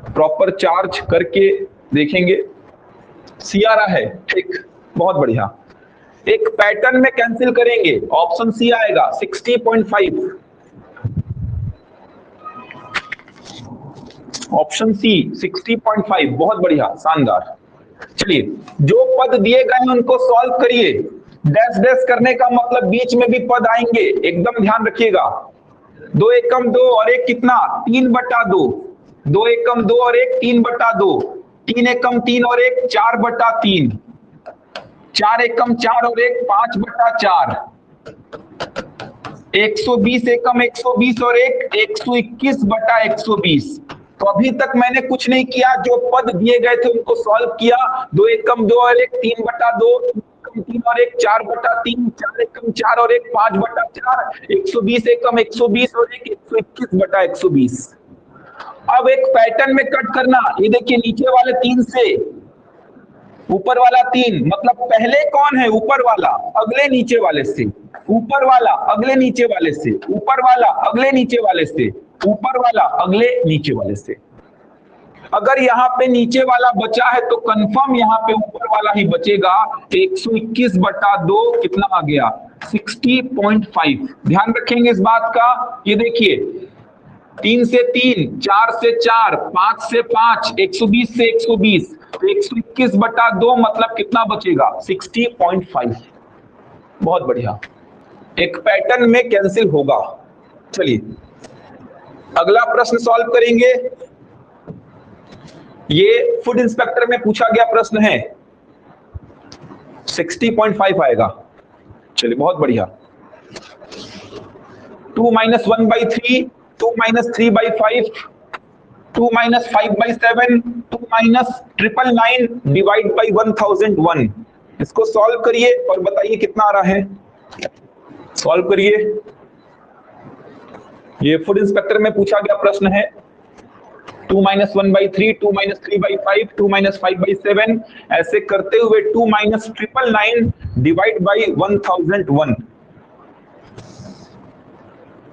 प्रॉपर चार्ज करके देखेंगे। सी आ रहा है, ठीक, बहुत बढ़िया। एक पैटर्न में कैंसिल करेंगे, ऑप्शन सी आएगा 60.5, ऑप्शन सी 60.5, बहुत बढ़िया, शानदार। चलिए, जो पद दिए गए हैं उनको सॉल्व करिए। डैश डैश करने का मतलब बीच में भी पद आएंगे, एकदम ध्यान रखिएगा। 2 एकम 2 और 1 कितना? 3/2। 2 एकम 2 और 1 3/2। 3 एकम 3 और 1 4/3। 4 एकम 4 और 1 5/4। 120 एकम 120 और 1 121/120। तो अभी तक मैंने कुछ नहीं किया, जो पद दिए गए थे उनको सॉल्व किया। 2 एकम 2 और 1 3/2, 3 और 1 4/3, 4 एकम 4 और 1 5/4, 120 एकम 120 और 1 121/120। अब एक पैटर्न में कट करना, ये देखिए नीचे वाले 3 से ऊपर वाला 3, मतलब पहले कौन है? ऊपर वाला, अगले नीचे वाले से, ऊपर वाला अगले नीचे वाले से, ऊपर वाला अगले नीचे वाले से, ऊपर वाला अगले नीचे वाले से। अगर यहाँ पे नीचे वाला बचा है तो कंफर्म यहाँ पे ऊपर वाला ही बचेगा। 121/2 कितना आ गया? 60.5। ध्यान रखेंगे इस बात का। ये देखिए 3 से 3, 4 से 4, 5 से 5, 120 से 120, तो 121/2 मतलब कितना बचेगा? 60.5। बहुत बढ़िया, एक पैटर्न में कैंसिल होगा। चलिए अगला प्रश्न सॉल्व करेंगे। ये फूड इंस्पेक्टर में पूछा गया प्रश्न है, 60.5 आएगा। चलिए बहुत बढ़िया। 2 - 1/3, 2 - 3/5, 2 - 5/7, 2 - 999 डिवाइड बाई 1001। इसको सॉल्व करिए और बताइए कितना आ रहा है। सॉल्व करिए, ये फूड इंस्पेक्टर में पूछा गया प्रश्न है। 2 - 1/3, 2 - 3/5, 2 - 5/7 ऐसे करते हुए 2 - 999 डिवाइड बाई 1001।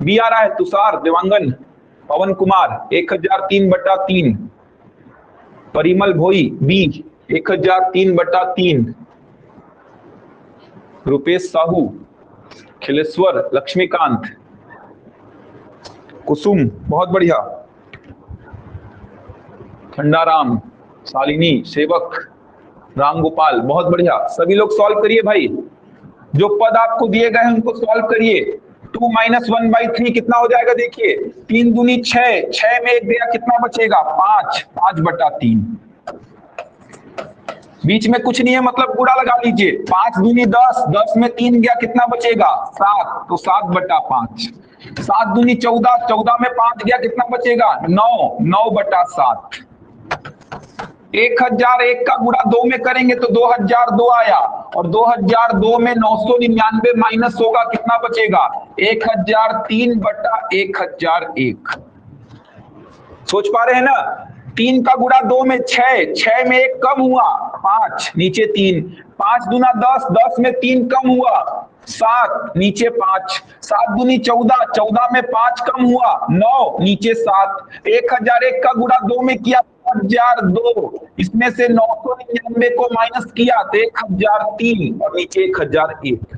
बी आ रहा है, तुषार, देवांगन, पवन कुमार 1003/3, परिमल भोई बी 1003/3, रुपेश साहू, खिलेश्वर, लक्ष्मीकांत, कुसुम, बहुत बढ़िया, खंडाराम, शालिनी, सेवक, रामगोपाल, बहुत बढ़िया। सभी लोग सॉल्व करिए भाई, जो पद आपको दिए गए हैं उनको सॉल्व करिए। 2 - 1/3 कितना हो जाएगा? देखिए 3 दूनी 6, 6 में 1 गया, कितना बचेगा? 5, 5/3। बीच में कुछ नहीं है, मतलब गुणा लगा लीजिए। 5 दूनी 10, 10 में 3 गया, कितना बचेगा? 7, तो 7/5। 7 दूनी 14, 14 में 5 गया, कितना बचेगा? 9, 9/7। 1001 का गुणा 2 में करेंगे तो 2002 आया, और 2002 में 999 माइनस होगा, कितना बचेगा? 1003/1001। सोच पा रहे हैं ना? 3 का गुणा 2 में 6, 6 में 1 कम हुआ, 5, नीचे 3, 5 दूना 10, 10 में 3 कम हुआ, 7, नीचे 5, 7 दूनी 14, 14 में 5 कम हुआ, 9, नीचे 7। 1001 का गुणा 2 में किया 1002, इसमें से 999 को माइनस किया तो 1003 और नीचे 1001।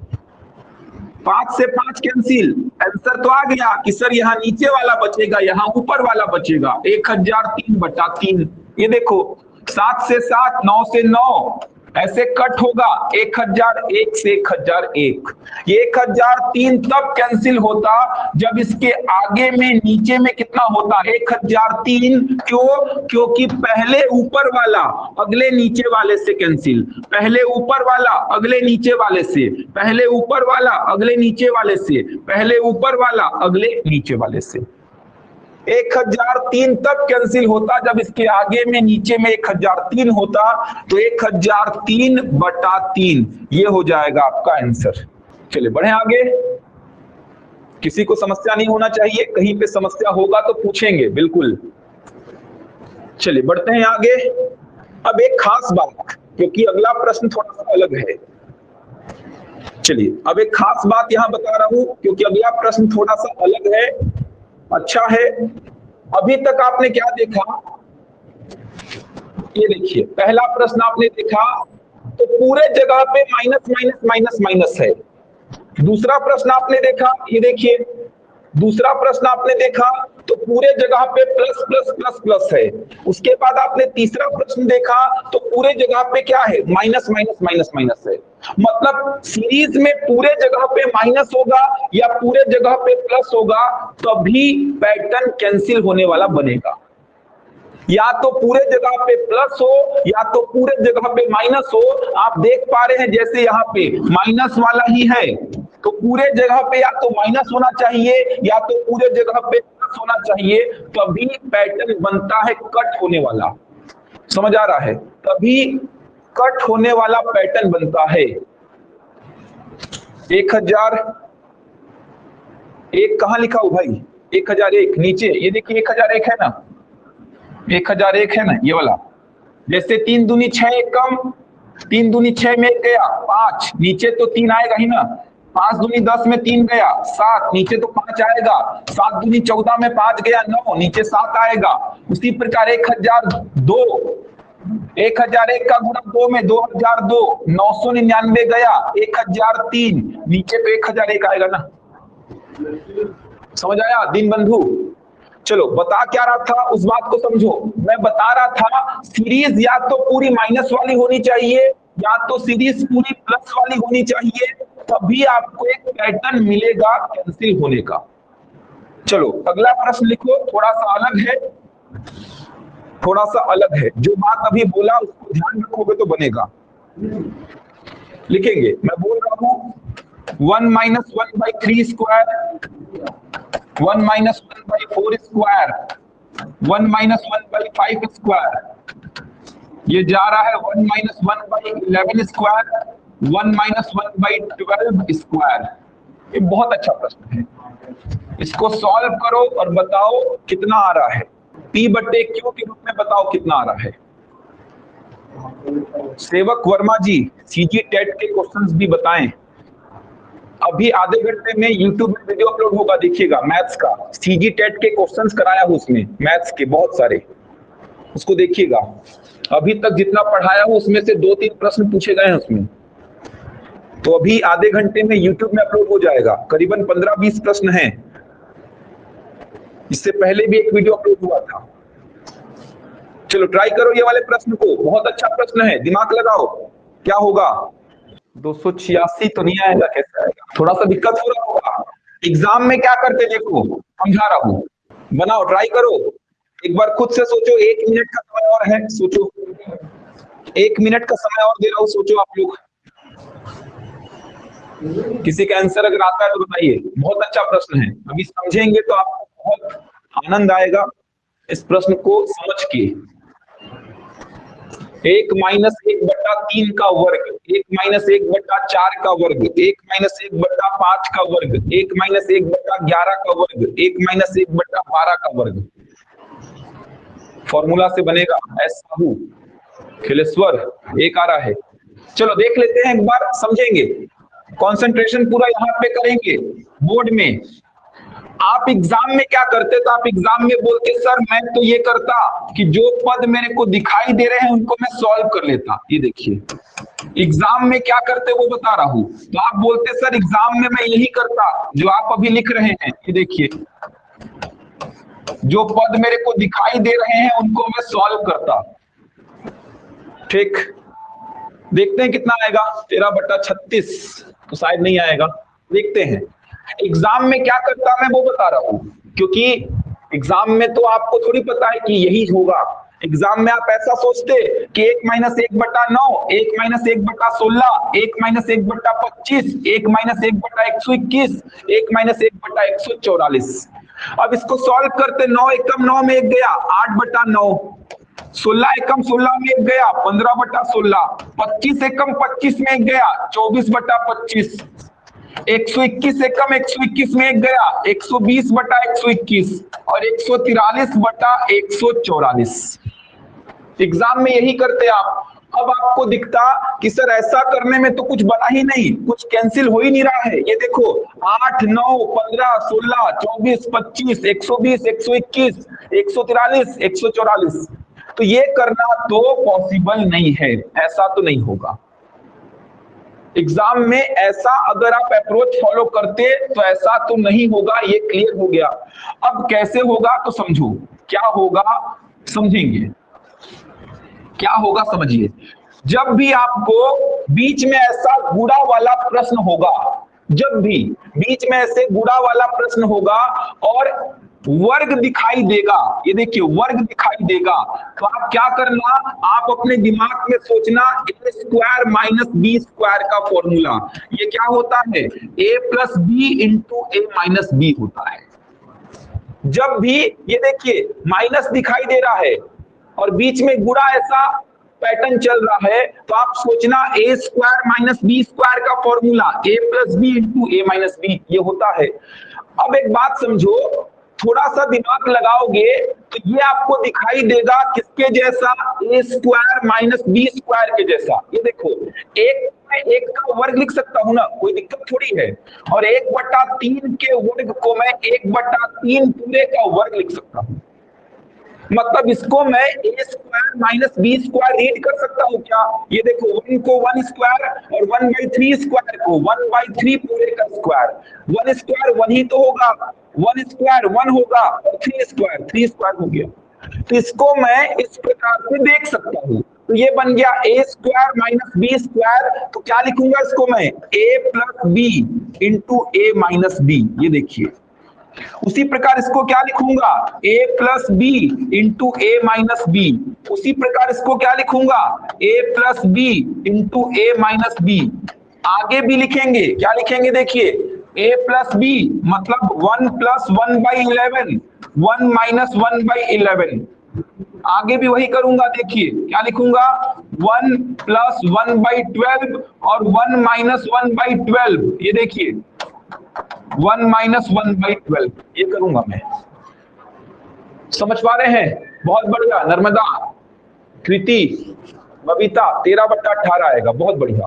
5 से 5 कैंसिल, आंसर तो आ गया कि सर यहाँ नीचे वाला बचेगा, यहाँ ऊपर वाला बचेगा। 1003/3। ये देखो 7 से 7, 9 से 9 ऐसे कट होगा। 1001 से 1001। ये 1003 तब कैंसिल होता जब इसके आगे में नीचे में कितना होता? 1003। क्यों? क्योंकि पहले ऊपर वाला अगले नीचे वाले से कैंसिल, पहले ऊपर वाला अगले नीचे वाले से, पहले ऊपर वाला अगले नीचे वाले से, पहले ऊपर वाला अगले नीचे वाले से। 1003 तक कैंसिल होता जब इसके आगे में नीचे में 1003 होता, तो 1003/3 ये हो जाएगा आपका आंसर। चलिए बढ़े आगे। किसी को समस्या नहीं होना चाहिए, कहीं पे समस्या होगा तो पूछेंगे बिल्कुल। चलिए बढ़ते हैं आगे। अब एक खास बात, क्योंकि अगला प्रश्न थोड़ा सा अलग है। चलिए अब एक खास बात यहां बता रहा हूं, क्योंकि अगला प्रश्न थोड़ा सा अलग है, अच्छा है। अभी तक आपने क्या देखा, ये देखिए पहला प्रश्न आपने देखा तो पूरे जगह पे माइनस माइनस माइनस माइनस है। दूसरा प्रश्न आपने देखा, ये देखिए दूसरा प्रश्न आपने देखा तो पूरे जगह पे प्लस प्लस प्लस प्लस है। उसके बाद आपने तीसरा प्रश्न देखा तो पूरे जगह पे क्या है, माइनस माइनस माइनस माइनस है। मतलब सीरीज में पूरे जगह पे माइनस होगा या पूरे जगह पे प्लस होगा, तभी पैटर्न कैंसिल होने वाला बनेगा। या तो पूरे जगह पे प्लस हो या तो पूरे जगह पे माइनस हो। आप देख पा रहे हैं जैसे यहाँ पे माइनस वाला ही है, तो पूरे जगह पे या तो माइनस होना चाहिए या तो पूरे जगह पे प्लस होना चाहिए, तभी पैटर्न बनता है कट होने वाला। समझ आ रहा है? तभी कट होने वाला पैटर्न बनता है। 1001 कहां लिखा हो भाई? 1001 नीचे, ये देखिए 1001 है ना, 1001 है ना ये वाला। जैसे 3 दूनी 6 एक कम, 3 दूनी 6 में 1 गया 5, नीचे तो 3 आएगा ही ना। 5 दूनी 10 में 3 गया 7, नीचे तो 5 आएगा। 7 दूनी 14 में 5 गया 9, नीचे 7 आएगा। उसी प्रकार 1001 का गुणा 2 में 2002, 999 गया 1003, नीचे तो 1001 आएगा ना। समझ आया दीन बंधु? चलो बता क्या रहा था उस बात को समझो। मैं बता रहा था सीरीज या तो पूरी माइनस वाली होनी चाहिए या तो सीरीज पूरी प्लस वाली होनी चाहिए, तभी आपको एक पैटर्न मिलेगा कैंसिल होने का। चलो अगला प्रश्न लिखो, थोड़ा सा अलग है, थोड़ा सा अलग है। जो बात अभी बोला उसको ध्यान रखोगे तो बनेगा। लिखेंगे, मैं बोल रहा हूं 1 - 1/3 स्क्वायर, 1 - 1/4 स्क्वायर, 1 - 1/5 स्क्वायर, ये जा रहा है 1 - 1/11 स्क्वायर, 1 - 1/12 स्क्वायर। ये बहुत अच्छा प्रश्न है, इसको सॉल्व करो और बताओ कितना आ रहा है। P/Q के रूप में बताओ कितना आ रहा है। सेवक वर्मा जी सीजी टेट के क्वेश्चंस भी बताएं। अभी आधे घंटे में YouTube में वीडियो अपलोड होगा, देखिएगा मैथ्स का। सीजी टेट के क्वेश्चंस कराया हूं उसमें, मैथ्स के बहुत सारे, उसको देखिएगा। अभी तक जितना पढ़ाया हूं उसमें से 2-3 प्रश्न पूछे गए हैं उसमें। तो अभी आधे घंटे में YouTube में अपलोड हो जाएगा। करीबन 15-20 प्रश्न हैं। इससे पहले भी एक वीडियो अपलोड हुआ था। चलो ट्राई करो ये वाले प्रश्न को, बहुत अच्छा प्रश्न है, दिमाग लगाओ। क्या होगा? 286 तो नहीं आएगा, कैसे आएगा? थोड़ा सा दिक्कत हो रहा होगा। एग्जाम में क्या करते देखो, समझा रहा हूं, बनाओ, ट्राई करो। एक बार खुद से सोचो, 1 मिनट का समय और है, सोचो 1 मिनट का समय और दे रहा हूं, सोचो आप लोग। किसी का आंसर अगर आता है तो बताइए। बहुत अच्छा प्रश्न है, अभी समझेंगे तो आपको बहुत आनंद आएगा इस प्रश्न को समझ के। 1 - 1/3 का वर्ग, 1 - 1/4 का वर्ग, 1 - 1/5 का वर्ग, 1 - 1/11 का वर्ग, 1 - 1/12 का वर्ग। फॉर्मूला से बनेगा। एस साहू खिलेश्वर, एक आ रहा है। चलो देख लेते हैं एक बार, समझेंगे, कंसंट्रेशन पूरा यहाँ पे करेंगे बोर्ड में। आप एग्जाम में क्या करते, तो आप एग्जाम में बोलते सर मैं तो ये करता कि जो पद मेरे को दिखाई दे रहे हैं उनको मैं सॉल्व कर लेता। ये देखिए एग्जाम में क्या करते वो बता रहा हूं। तो आप बोलते सर एग्जाम में मैं यही करता जो आप अभी लिख रहे हैं। ये देखिए जो पद मेरे को दिखाई दे रहे हैं उनको मैं सॉल्व करता। ठीक, देखते हैं कितना आएगा। 13/36 तो शायद नहीं आएगा, देखते हैं। एग्जाम में क्या करता मैं वो बता रहा हूं, क्योंकि एग्जाम में तो आपको थोड़ी पता है कि यही होगा। एग्जाम में आप ऐसा सोचते कि 1 - 1/9, 1 - 1/16, 1 - 1/25, 1 - 1/121, 1 - 1/144। अब इसको सॉल्व करते, 9 एकम 9 में 1 गया 8/9, 16 एकम 16 में 1 गया 15/16, 25 एकम 25 में 1 गया 24/25, 121 एकम 121 में 1 गया 120/121 और 143/144। एग्जाम में यही करते आप। अब आपको दिखता कि सर ऐसा करने में तो कुछ बना ही नहीं, कुछ कैंसिल हो ही नहीं रहा है। ये देखो 8, 9, 15, 16, 24, 25, 120, 121, 143, 144। तो ये करना तो पॉसिबल नहीं है, ऐसा तो नहीं होगा। एग्जाम में ऐसा अगर आप अप्रोच फॉलो करते तो ऐसा तो नहीं होगा, ये क्लियर हो गया। अब कैसे होगा तो समझो, क्या होगा समझेंगे, क्या होगा समझिए। जब भी आपको बीच में ऐसा गुणा वाला प्रश्न होगा, जब भी बीच में ऐसे गुणा वाला प्रश्न होगा और वर्ग दिखाई देगा, ये देखिए वर्ग दिखाई देगा, तो आप क्या करना, आप अपने दिमाग में सोचना a square minus B square का फॉर्मूला। ये क्या होता है, a plus B into A minus B होता है। जब भी ये देखिए माइनस दिखाई दे रहा है और बीच में गुणा ऐसा पैटर्न चल रहा है, तो आप सोचना ए स्क्वायर माइनस बी स्क्वायर का formula A plus B into A minus B, ये होता है। अब एक बात समझो, थोड़ा सा दिमाग लगाओगे तो ये आपको दिखाई देगा किसके जैसा, ए स्क्वायर माइनस बी स्क्वायर के जैसा। ये देखो एक का वर्ग लिख सकता हूं ना, कोई दिक्कत थोड़ी है। और 1/3 के वर्ग को मैं 1/3 पूरे का वर्ग लिख सकता हूं। मतलब इसको मैं a square minus B square read कर सकता हूं क्या? ये देखो 1 को 1 स्क्वायर और 1/3 स्क्वायर को 1/3 पूरे का स्क्वायर। 1 स्क्वायर 1 ही तो होगा, 1 स्क्वायर 1 होगा और 3 स्क्वायर 3 स्क्वायर हो गया। तो इसको मैं इस प्रकार से देख सकता हूं। तो ये बन गया A square minus B square. तो क्या लिखूंगा इसको मैं, A plus B into A minus B. ये देखिए उसी प्रकार इसको क्या लिखूंगा, a plus B into A minus B. उसी प्रकार इसको क्या लिखूंगा, a plus B into A minus B. आगे भी लिखेंगे, क्या लिखेंगे देखिए, a प्लस बी मतलब 1 प्लस 1/11, 1 माइनस 1/11। आगे भी वही करूंगा, देखिए क्या लिखूंगा, 1 प्लस 1/12 और 1 माइनस 1/12। ये देखिए 1 माइनस 1/12 ये करूंगा मैं। समझ पा रहे हैं? बहुत बढ़िया। नर्मदा, कृति, बबीता 13/18 आएगा, बहुत बढ़िया।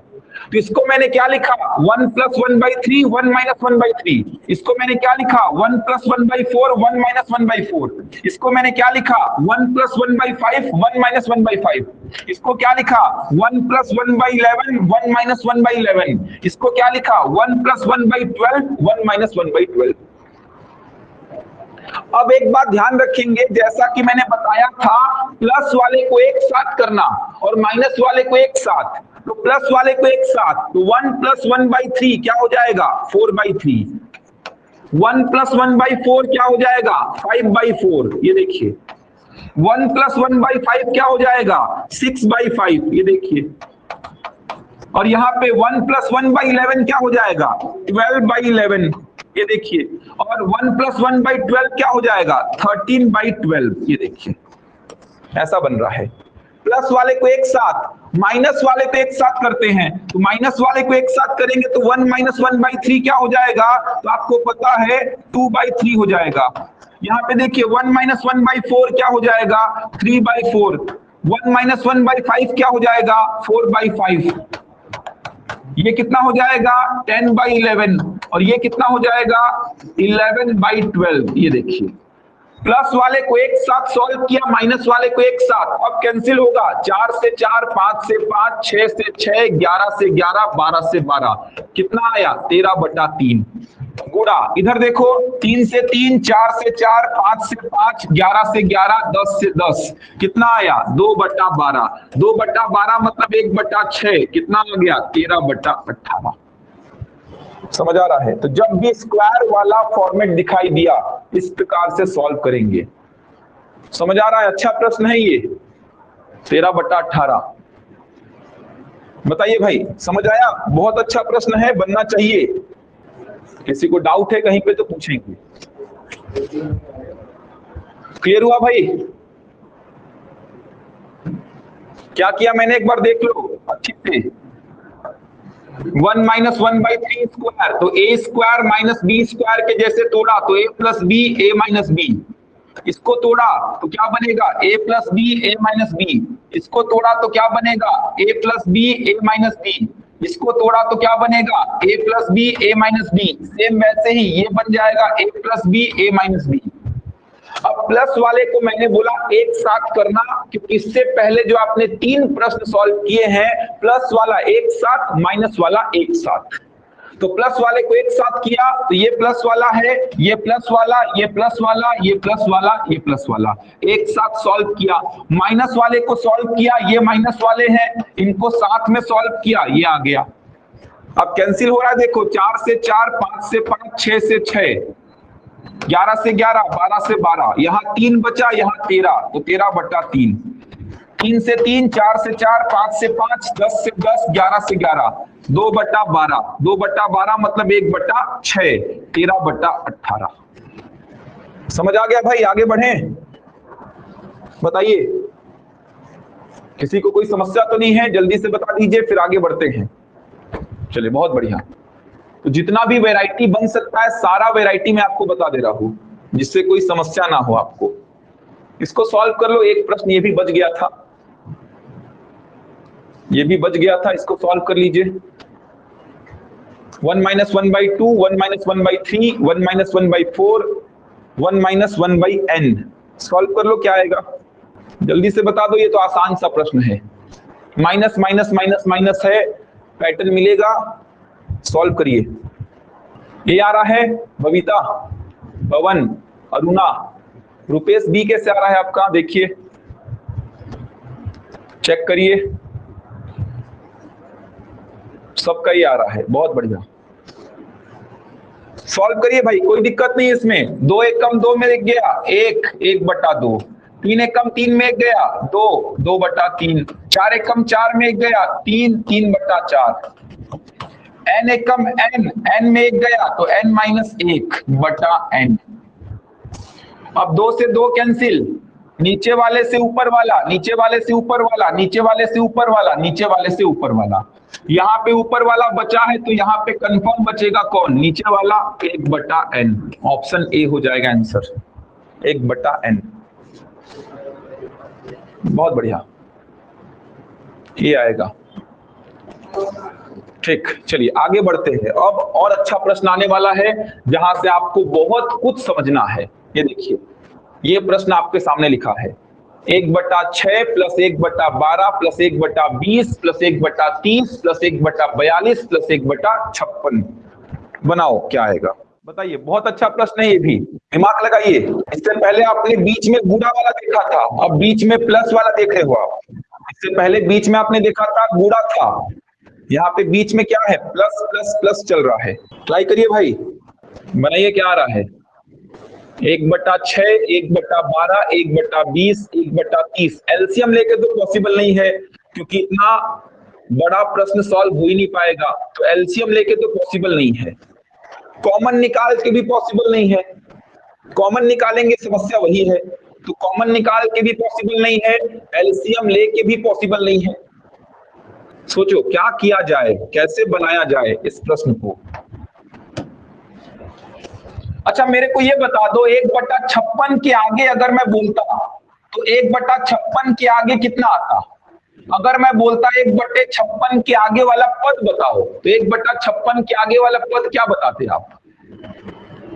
तो इसको मैंने क्या लिखा, 1 प्लस 1/3, 1 माइनस 1/3। इसको मैंने क्या लिखा, 1 प्लस 1/4, 1 माइनस 1/4। इसको मैंने क्या लिखा, 1 प्लस 1/5, 1 माइनस 1/5। इसको क्या लिखा, 1 प्लस 1/11, 1 माइनस 1/11। इसको क्या लिखा, 1 प्लस 1/12, 1 माइनस 1/12। अब एक बात ध्यान रखेंगे, जैसा कि मैंने बताया था, प्लस वाले को एक साथ करना और माइनस वाले को एक साथ। तो प्लस वाले को एक साथ, तो 1 प्लस 1/3 क्या हो जाएगा, 4/3। 1 प्लस 1/4 क्या हो जाएगा, 5/4। ये देखिए 1 प्लस 1/5 क्या हो जाएगा, 6/5। ये देखिए, और यहाँ पे 1 प्लस 1/11 क्या हो जाएगा, 12/11। ये देखिए, और 1 प्लस 1/12 क्या हो जाएगा, 13/12। ये देखिए ऐसा बन रहा है। प्लस वाले को एक साथ, माइनस वाले को एक साथ करते हैं, तो माइनस वाले को एक साथ करेंगे तो 1 माइनस 1/3 क्या हो जाएगा, तो आपको पता है 2/3 हो जाएगा। यहाँ पे देखिए 1 माइनस 1/4 क्या हो जाएगा, 3/4। 1 माइनस 1/5 क्या हो जाएगा, 4/5। ये कितना हो जाएगा, 10/11। और ये कितना हो जाएगा, 11/12। ये देखिए प्लस वाले को एक साथ सॉल्व किया, माइनस वाले को एक साथ, अब कैंसिल होगा, 4 से 4, 5 से 5, 6 से 6, 11 से 11, 12 से 12। कितना आया, 13/3 गुणा। इधर देखो 3 से 3, 4 से 4, 5 से 5, 11 से 11, 10 से 10। कितना आया, 2/12। 2/12 मतलब 1/6। कितना आ गया, 13/18। समझ आ रहा है? तो जब भी स्क्वायर वाला फॉर्मेट दिखाई दिया, इस प्रकार से सॉल्व करेंगे। समझ आ रहा है? अच्छा प्रश्न है ये, 13/18। बताइए भाई, समझ आया? बहुत अच्छा प्रश्न है, बनना चाहिए। किसी को डाउट है कहीं पे तो पूछेंगे। क्लियर हुआ भाई? क्या किया मैंने, एक बार देख लो अच्छी से। 1 माइनस 1/3 स्क्वायर, तो ए स्क्वायर माइनस बी स्क्वायर के जैसे तोड़ा तो ए प्लस बी ए माइनस बी। इसको तोड़ा तो क्या बनेगा, ए प्लस बी ए माइनस बी। इसको तोड़ा तो क्या बनेगा, ए प्लस बी ए माइनस बी। इसको तोड़ा तो क्या बनेगा, ए प्लस बी ए माइनस बी। सेम वैसे ही ये बन जाएगा ए प्लस बी ए माइनस बी। अब प्लस वाले को मैंने बोला एक साथ करना, क्योंकि इससे पहले जो आपने 3 प्रश्न सॉल्व किए हैं, प्लस वाला एक साथ, माइनस वाला एक साथ। तो प्लस वाले को एक साथ किया तो ये प्लस वाला है, ये प्लस वाला, ये प्लस वाला, ये प्लस वाला, ये प्लस वाला, एक साथ सॉल्व किया। माइनस वाले को सॉल्व किया, ये माइनस वाले हैं, इनको साथ में सॉल्व किया, ये आ गया। अब कैंसिल हो रहा है, देखो 4 से 4, 5 से 5, 6 से 6, 11 से 11, 12 से 12, यहाँ 3 बचा, यहाँ 13, तो 13/3। 3 से 3, 4 से 4, 5 से 5, 10 से 10, 11 से 11, 2/12, 2/12 मतलब 1/6, 13/18। समझ आ गया भाई? आगे बढ़े, बताइए किसी को कोई समस्या तो नहीं है? जल्दी से बता दीजिए, फिर आगे बढ़ते हैं। चलिए बहुत बढ़िया। तो जितना भी वैरायटी बन सकता है सारा वैरायटी मैं आपको बता दे रहा हूं, जिससे कोई समस्या ना हो आपको। इसको सॉल्व कर लो। एक प्रश्न ये भी बच गया था, ये भी बच गया था, इसको सॉल्व कर लीजिए। 1 minus 1/2, 1 minus 1/3, 1 minus 1/4, 1 minus 1/n। Solve कर लो, क्या आएगा जल्दी से बता दो। ये तो आसान सा प्रश्न है, माइनस माइनस माइनस माइनस है, पैटर्न मिलेगा। सॉल्व करिए। ये आ रहा है बबीता, पवन, अरुणा, रुपेश। बी कैसे आ रहा है आपका, देखिए चेक करिए। सबका ही आ रहा है, बहुत बढ़िया। सॉल्व करिए भाई, कोई दिक्कत नहीं इसमें। 2 एक कम 2 में गया 1, 1/2। 3 एक कम 3 में गया 2, 2/3। 4 एक कम 4 में गया 3, 3/4। n एक कम n में एक गया तो n माइनस 1/n। अब 2 से 2 कैंसिल, नीचे वाले से ऊपर वाला, नीचे वाले से ऊपर वाला, नीचे वाले से ऊपर वाला, नीचे वाले से ऊपर वाला। यहाँ पे ऊपर वाला बचा है तो यहाँ पे कंफर्म बचेगा कौन, नीचे वाला, 1/n। ऑप्शन ए हो जाएगा आंसर, 1/n। बहुत बढ़िया, ये आएगा। ठीक, चलिए आगे बढ़ते हैं। अब और अच्छा प्रश्न आने वाला है जहां से आपको बहुत कुछ समझना है। ये देखिए, ये प्रश्न आपके सामने लिखा है 1/6 plus 1/12 plus 1/20 plus 1/30 plus 1/42 plus 1/56। बनाओ, क्या आएगा बताइए। बहुत अच्छा प्रश्न है ये भी, दिमाग लगाइए। इससे पहले आपने बीच में गुणा वाला देखा था, अब बीच में प्लस वाला देख रहे हो आप। इससे पहले बीच में आपने देखा था गुणा था, यहाँ पे बीच में क्या है, प्लस प्लस प्लस चल रहा है। ट्राई करिए भाई, बनाइए क्या आ रहा है। 1/6, 1/12, 1/20, 1/30। एलसीएम लेके तो पॉसिबल नहीं है, क्योंकि इतना बड़ा प्रश्न सॉल्व हो ही नहीं पाएगा, तो एलसीएम लेके तो पॉसिबल नहीं है। कॉमन निकाल के भी पॉसिबल नहीं है, कॉमन निकालेंगे समस्या वही है, तो कॉमन निकाल के भी पॉसिबल नहीं है, एलसीएम लेके भी पॉसिबल नहीं है। सोचो क्या किया जाए, कैसे बनाया जाए इस प्रश्न को। अच्छा मेरे को ये बता दो, 1/56 के आगे अगर मैं बोलता तो 1/56 के आगे कितना आता? अगर मैं बोलता 1/56 के आगे वाला पद बताओ, तो 1/56 के आगे वाला पद क्या बताते आप?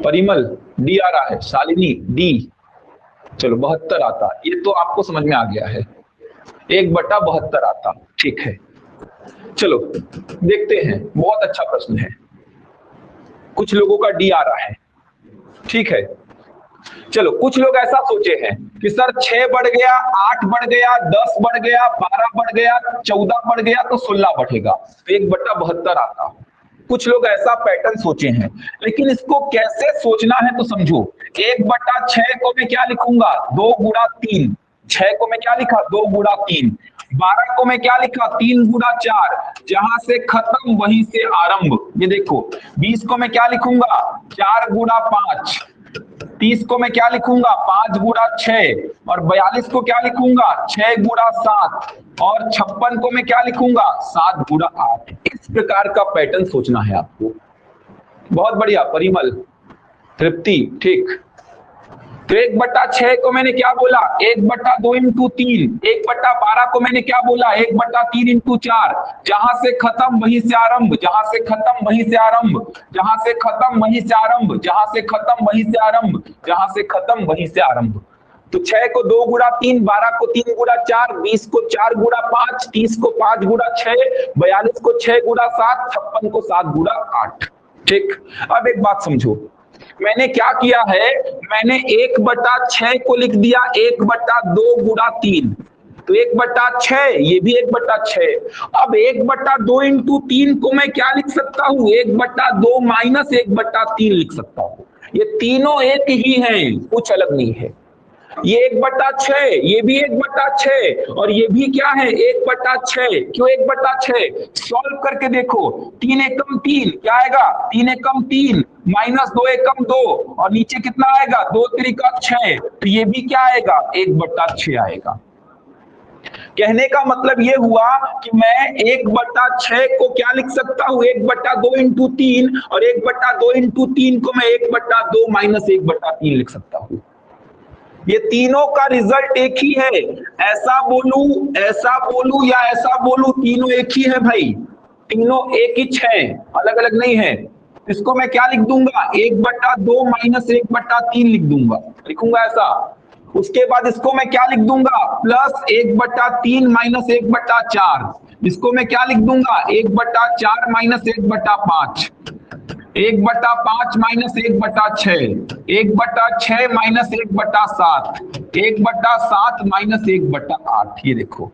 परिमल डी आ रहा है, शालिनी डी। चलो 72 आता, ये तो आपको समझ में आ गया है, 1/72 आता। ठीक है, चलो देखते हैं। बहुत अच्छा प्रश्न है, कुछ लोगों का डी आ रहा है। ठीक है, चलो कुछ लोग ऐसा सोचे हैं कि सर 6 बढ़ गया, 8 बढ़ गया, 10 बढ़ गया, 12 बढ़ गया, 14 बढ़ गया तो 16 बढ़ेगा, तो 1/72 आता। कुछ लोग ऐसा पैटर्न सोचे हैं, लेकिन इसको कैसे सोचना है तो समझो। 1/6 को मैं क्या लिखूंगा, 2 गुणा 3। 6 को मैं क्या लिखा, 2 गुणा 3। 12 को मैं क्या लिखा, 3 गुणा 4। जहां से खत्म वहीं से आरंभ। ये देखो 20 को मैं क्या लिखूंगा, 4 गुणा 5। 30 को मैं क्या लिखूंगा 5 गुणा 6, और 42 को क्या लिखूंगा 6 गुणा 7, और 56 को मैं क्या लिखूंगा 7 गुणा 8। इस प्रकार का पैटर्न सोचना है आपको। बहुत बढ़िया परिमल, तृप्ति, ठीक। तो 1/6 को मैंने क्या बोला 1/2 इंटू 3, 1/12 को मैंने क्या बोला 1/3 इंटू 4। जहां से खत्म वहीं से आरंभ, जहां से खत्म वहीं से आरंभ, जहां से खत्म वहीं से आरंभ, जहां से खत्म वहीं से आरंभ, जहां से खत्म वहीं से आरंभ। तो 6 को 2 गुणा 3, 12 को 3 गुणा 4, 20 को 4 गुणा 5, 30 को 5 गुणा 6, 42 को 6 गुणा 7, 56 को 7 गुणा 8। ठीक। अब एक बात समझो, मैंने क्या किया है, मैंने 1/6 को लिख दिया 1/2 गुणा 3, तो 1/6, ये भी 1/6। अब 1/2 इंटू 3 को मैं क्या लिख सकता हूं 1/2 माइनस 1/3 लिख सकता हूं। ये तीनों एक ही हैं, कुछ अलग नहीं है। ये 1/6, ये भी 1/6, और ये भी क्या है 1/6। क्यों 1/6? सॉल्व करके देखो, 3 एकम 3 क्या आएगा 3 एकम 3 माइनस 2 एकम 2, और नीचे कितना आएगा 2 त्रिका 6, तो ये भी क्या आएगा 1/6 आएगा। कहने का मतलब ये हुआ कि मैं 1/6 को क्या लिख सकता हूं 1/2 इंटू 3, और 1/2 इंटू 3 को मैं 1/2 माइनस 1/3 लिख सकता हूं। ये तीनों का रिजल्ट एक ही है। ऐसा बोलूं या ऐसा बोलूं, तीनों एक ही है भाई, तीनों एक ही है, अलग अलग नहीं है। इसको मैं क्या लिख दूंगा 1/2 माइनस 1/3 लिख दूंगा, लिखूंगा ऐसा। उसके बाद इसको मैं क्या लिख दूंगा प्लस 1/3 माइनस 1/4। इसको मैं क्या लिख दूंगा 1/4 माइनस 1/5, 1/5 माइनस 1/6, 1/6 माइनस 1/7, 1/7 माइनस 1/8। ये देखो,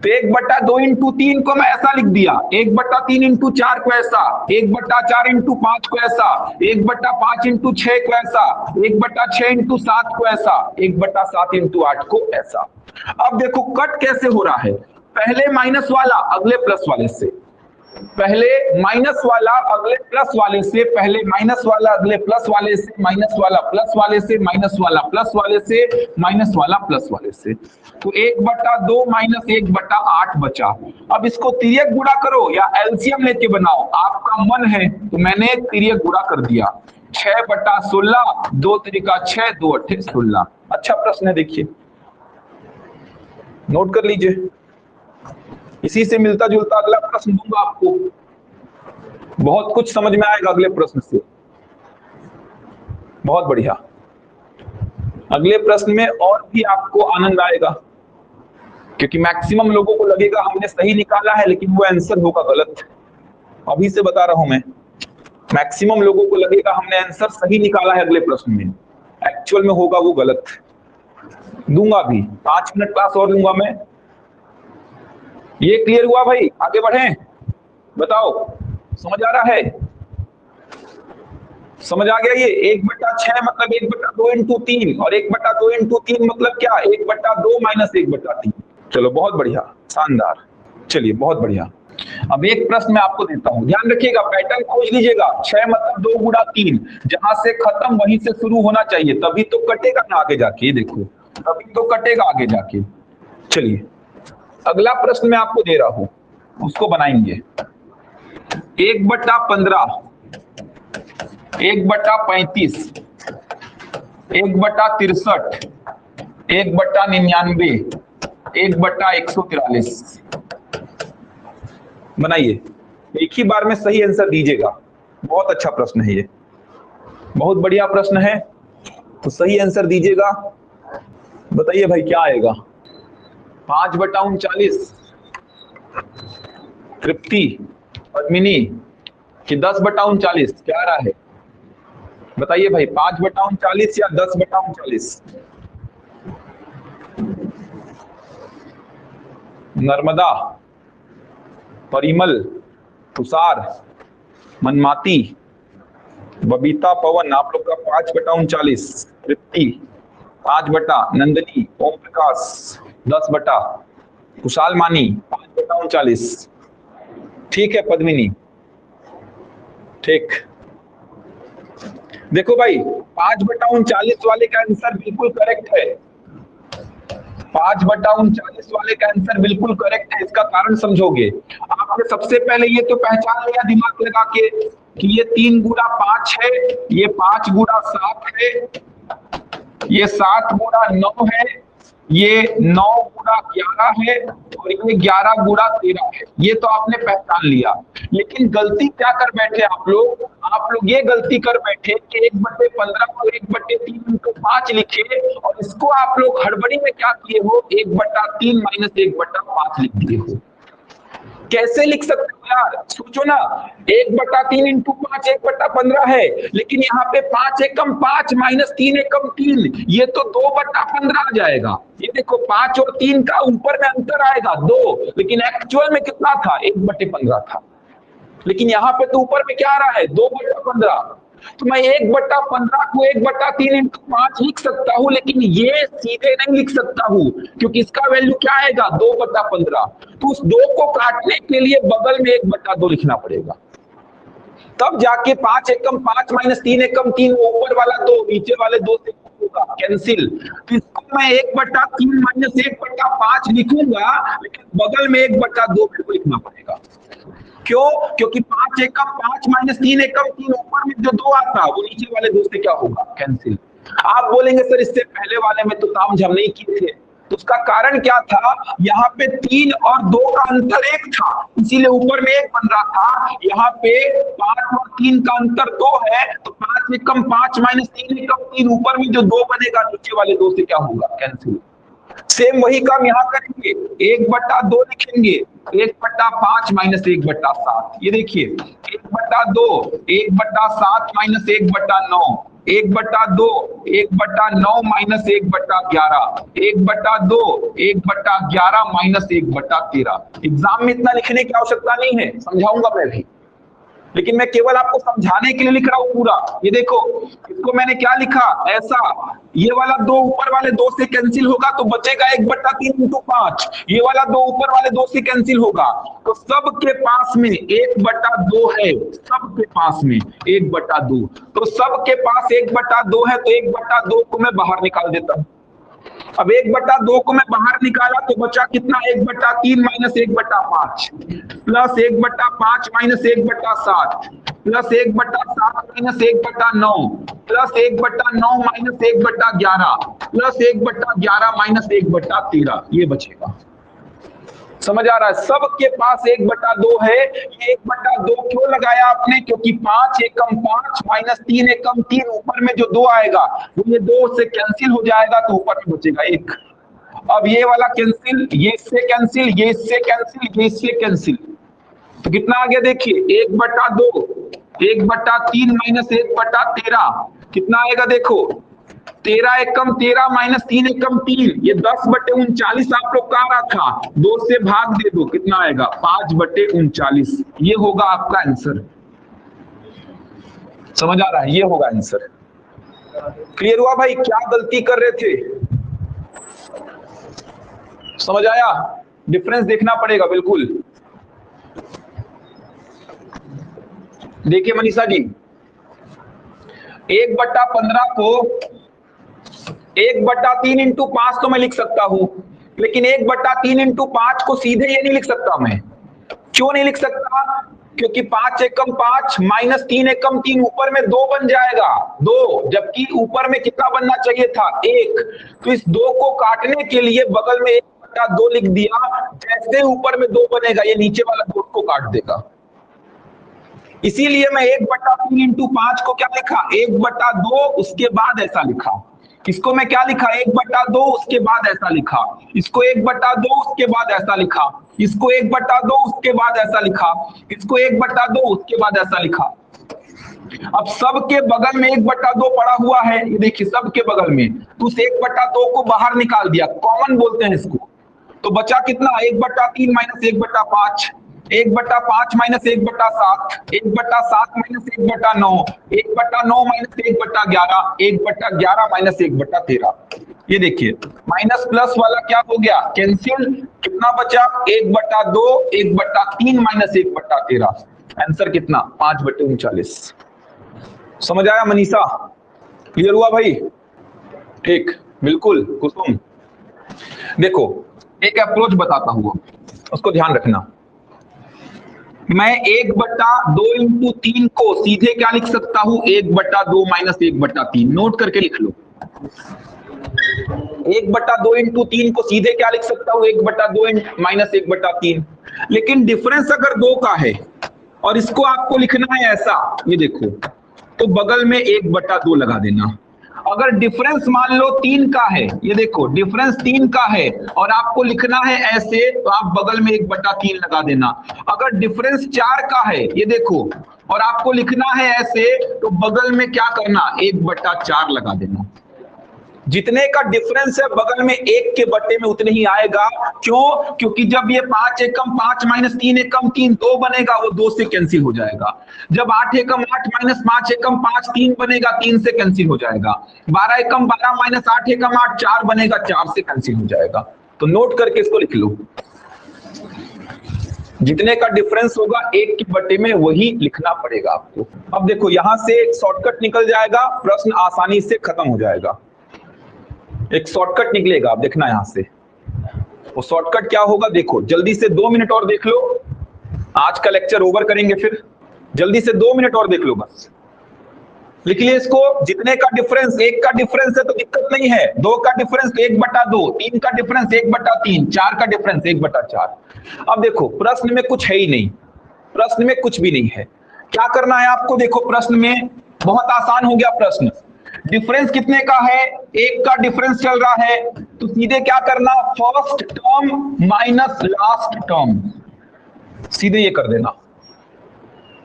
तो 1/2 इंटू 3 को मैं ऐसा लिख दिया, 1/3 इंटू 4 को ऐसा, 1/4 इंटू 5 को ऐसा, 1/5 इंटू 6 को ऐसा, 1/6 इंटू 7 को ऐसा, 1/7 इंटू 8 को ऐसा। अब देखो कट कैसे हो रहा है, पहले माइनस वाला अगले प्लस वाले से, पहले माइनस वाला अगले प्लस वाले से, पहले माइनस वाला अगले प्लस वाले से, माइनस वाला प्लस वाले से, माइनस वाला प्लस वाले से, माइनस वाला प्लस वाले से। तो 1/2 माइनस 1/8 बचा। अब इसको तिर्यक गुणा करो या एलसीएम लेके बनाओ, आपका मन है, तो मैंने तिर्यक गुणा कर दिया 6/16, 2 त्रिका 6, 2 अट्ठे 16। अच्छा प्रश्न है, देखिए नोट कर लीजिए। इसी से मिलता जुलता अगला प्रश्न दूंगा आपको, बहुत कुछ समझ में आएगा अगले प्रश्न से। बहुत बढ़िया, अगले प्रश्न में और भी आपको आनंद आएगा, क्योंकि मैक्सिमम लोगों को लगेगा हमने सही निकाला है, लेकिन वो आंसर होगा गलत। अभी से बता रहा हूं मैं, मैक्सिमम लोगों को लगेगा हमने आंसर सही निकाला है अगले प्रश्न में, एक्चुअल में होगा वो गलत। दूंगा भी, 5 मिनट क्लास और लूंगा मैं। ये क्लियर हुआ भाई, आगे बढ़ें, बताओ समझ आ रहा है? समझ आ गया? ये 1/6 मतलब 1/2 इंटू 3, और 1/2 इंटू 3 मतलब क्या 1/2 माइनस 1/3। चलो बहुत बढ़िया, शानदार, चलिए बहुत बढ़िया। अब एक प्रश्न मैं आपको देता हूं, ध्यान रखिएगा, पैटर्न खोज लीजिएगा। 6 मतलब 2 गुणा 3, जहां से खत्म वहीं से शुरू होना चाहिए, तभी तो कटेगा ना आगे जाके। ये देखो, तभी तो कटेगा आगे जाके। चलिए अगला प्रश्न मैं आपको दे रहा हूं, उसको बनाएंगे। 1/15, 1/35, 1/63, 1/99, 1/143। बनाइए, एक ही बार में सही आंसर दीजिएगा। बहुत अच्छा प्रश्न है ये, बहुत बढ़िया प्रश्न है, तो सही आंसर दीजिएगा। बताइए भाई क्या आएगा? 5/39, तृप्ति, पद्मिनी, कि 10/39? क्या आ रहा है बताइए भाई, 5/39 या 10/39? नर्मदा, परिमल, तुषार, मनमाती, बबीता, पवन, आप लोग का 5/39, तृप्ति 5/, नंदनी, ओम प्रकाश 10/, कुशाल मानी 5/39। ठीक है पद्मिनी, ठीक। देखो भाई 5/39 वाले का आंसर बिल्कुल करेक्ट है। 5/39 वाले का आंसर बिल्कुल करेक्ट है। इसका कारण समझोगे, आपने सबसे पहले ये तो पहचान लिया दिमाग लगा के कि ये 3 गुणा 5 है, ये 5 गुणा 7 है, ये 7 गुणा 9 है, ये 9 गुणा 11 है और ये 11 गुणा 13 है। ये तो आपने पहचान लिया। लेकिन गलती क्या कर बैठे आप लोग ये गलती कर बैठे कि 1/15 को 1/3 इंटू 5 लिखे और इसको आप लोग हड़बड़ी में क्या किए हो, 1/3 माइनस 1/5 लिख दिए हो। कैसे लिख सकते हो यार, सोचो ना, 1/3 इंटू 5 1/15 है, लेकिन यहाँ पे 5 एकम 5 माइनस 3 एकम 3, ये तो 2/15 आ जाएगा। ये देखो 5 और 3 का ऊपर में अंतर आएगा 2, लेकिन एक्चुअल में कितना था, 1/15 था। लेकिन यहाँ पे तो ऊपर में क्या आ रहा है, 2/15। तो मैं 1/15 को 1/3 इंटू 5 लिख सकता हूँ, लेकिन ये सीधे नहीं लिख सकता हूँ क्योंकि इसका वैल्यू क्या आएगा, 2/15। तो उस 2 को काटने के लिए बगल में 1/2 लिखना पड़ेगा, तब जाके 5 एकम 5 माइनस 3 एकम 3, ऊपर वाला 2 नीचे वाले 2 से होगा कैंसिल। तो इसको मैं 1/3 माइनस 1/5 लिखूंगा, लेकिन बगल में 1/2 मेरे को लिखना पड़ेगा। क्यों? क्योंकि 5 एकम 5 माइनस 3 एकम 3, ऊपर में जो 2 आता वो नीचे वाले 2 से क्या होगा, कैंसिल। आप बोलेंगे सर इससे पहले वाले में तो तामझाम नहीं किए थे, तो उसका कारण क्या था, यहाँ पे 3 और 2 का अंतर 1 था, इसीलिए ऊपर में 1 बन रहा था। यहाँ पे 5 और 3 का अंतर 2 है, तो 5 एकम 5 माइनस 3 एकम 3, ऊपर में जो 2 बनेगा नीचे वाले 2 से क्या होगा, कैंसिल। सेम वही काम यहाँ करेंगे, 1/2 लिखेंगे, 1/5 माइनस 1/7। ये देखिए 1/2 1/7 माइनस 1/9, 1/2 1/9 माइनस 1/11, 1/2 1/11 माइनस 1/13। एग्जाम में इतना लिखने की आवश्यकता नहीं है, समझाऊंगा मैं भी, लेकिन मैं केवल आपको समझाने के लिए लिख रहा हूं पूरा। ये देखो इसको मैंने क्या लिखा, ऐसा, ये वाला 2 ऊपर वाले 2 से कैंसिल होगा तो बचेगा 1/3 इंटू 5, ये वाला 2 ऊपर वाले 2 से कैंसिल होगा, तो सबके पास में 1/2 है, सबके पास में 1/2, तो सबके पास 1/2 है, तो 1/2 को मैं बाहर निकाल देता हूं। अब 1/2 को मैं बाहर निकाला तो बचा कितना, 1/3 minus 1/5 plus 1/5 minus 1/7 plus 1/7 minus 1/9 plus 1/9 minus 1/11 plus 1/11 minus 1/13, ये बचेगा। समझ आ रहा है, सबके पास 1/2 है। ये 1/2 क्यों लगाया आपने, क्योंकि 5 एकम 5 माइनस 3 एकम 3, ऊपर में जो 2 आएगा वो ये 2 से कैंसिल हो जाएगा, तो ऊपर में बचेगा 1। अब ये वाला कैंसिल, ये इससे कैंसिल, ये इससे कैंसिल, ये इससे कैंसिल, तो कितना आ गया देखिए, 1/2 1/3 माइनस 1/13 कितना आएगा, देखो 13 एकम 13 माइनस 3 एकम 3, ये 10/39 आप लोग का आ रहा था, 2 से भाग दे दो, कितना आएगा 5/39, ये होगा आपका आंसर। समझ आ रहा है, ये होगा आंसर। क्लियर हुआ भाई, क्या गलती कर रहे थे, समझ आया, डिफरेंस देखना पड़ेगा बिल्कुल। देखिए मनीषा जी, 1/15 को 1/3 इंटू 5 तो मैं लिख सकता हूं, लेकिन 1/3 इंटू 5 को सीधे ये नहीं लिख सकता मैं। क्यों नहीं लिख सकता, क्योंकि 5 एकम 5 माइनस 3 एकम 3, ऊपर में 2 बन जाएगा 2, जबकि ऊपर में कितना बनना चाहिए था 1। तो इस 2 को काटने के लिए बगल में 1/2 लिख दिया, जैसे ऊपर में 2 बनेगा ये नीचे वाला 2 को काट देगा। इसीलिए मैं 1/3 इंटू 5 को क्या लिखा, 1/2, उसके बाद ऐसा लिखा। इसको मैं क्या लिखा, 1/2 उसके बाद ऐसा लिखा, इसको 1/2 उसके बाद ऐसा लिखा, इसको 1/2 उसके बाद ऐसा लिखा, इसको 1/2 उसके बाद ऐसा लिखा। अब सबके बगल में 1/2 पड़ा हुआ है, ये देखिए सबके बगल में, तो उस 1/2 को बाहर निकाल दिया, कॉमन बोलते हैं इसको, तो बचा कितना, 1/3 minus 1/5, 1/5 minus 1/7, 1/7 minus 1/9, 1/9 minus 1/11, 1/11 minus 1/13। ये देखिए माइनस प्लस वाला क्या हो गया, कैंसिल, कितना बचा 1/2, 1/3 माइनस 1/13, आंसर कितना 5/39। समझ आया मनीषा? क्लियर हुआ भाई? ठीक, बिल्कुल कुसुम। देखो एक अप्रोच बताता हूँ, उसको ध्यान रखना। मैं 1/2 इंटू 3 को सीधे क्या लिख सकता हूं? 1/2 माइनस 1/3। नोट करके लिख लो। 1/2 इंटू 3 को सीधे क्या लिख सकता हूं? 1/2 माइनस 1/3। लेकिन डिफरेंस अगर 2 का है और इसको आपको लिखना है ऐसा, ये देखो, तो बगल में 1/2 लगा देना। अगर डिफरेंस मान लो 3 का है, ये देखो डिफरेंस 3 का है और आपको लिखना है ऐसे, तो आप बगल में 1/3 लगा देना। अगर डिफरेंस 4 का है, ये देखो, और आपको लिखना है ऐसे, तो बगल में क्या करना? 1/4 लगा देना। जितने का डिफरेंस है बगल में 1 के बट्टे में उतने ही आएगा। क्यों? क्योंकि जब ये 5 एकम 5 माइनस 3 एकम 3 2 बनेगा, वो 2 से कैंसिल हो जाएगा। जब 8 एकम 8 माइनस 5 एकम 5 3 बनेगा, 3 से कैंसिल हो जाएगा। 12 एकम 12 माइनस 8 एकम 8 4 बनेगा, 4 से कैंसिल हो जाएगा। तो नोट करके इसको लिख लो। जितने का डिफरेंस होगा 1 के बट्टे में वही लिखना पड़ेगा आपको। अब देखो यहां से एक शॉर्टकट निकल जाएगा, प्रश्न आसानी से खत्म हो जाएगा। एक शॉर्टकट निकलेगा, आप देखना यहां से। वो शॉर्टकट क्या होगा देखो, जल्दी से 2 मिनट और देख लो, आज का लेक्चर ओवर करेंगे फिर। जल्दी से 2 मिनट और देख लो बस। लिख लिए इसको। जितने का डिफरेंस, 1 का डिफरेंस है तो दिक्कत नहीं है, 2 का डिफरेंस 1/2, 3 का डिफरेंस 1/3, 4 का डिफरेंस 1/4। अब देखो प्रश्न में कुछ है ही नहीं, प्रश्न में कुछ भी नहीं है। क्या करना है आपको? देखो प्रश्न में बहुत आसान हो गया प्रश्न। डिफरेंस कितने का है? 1 का डिफरेंस चल रहा है, तो सीधे क्या करना? First term minus last term, सीधे ये कर देना।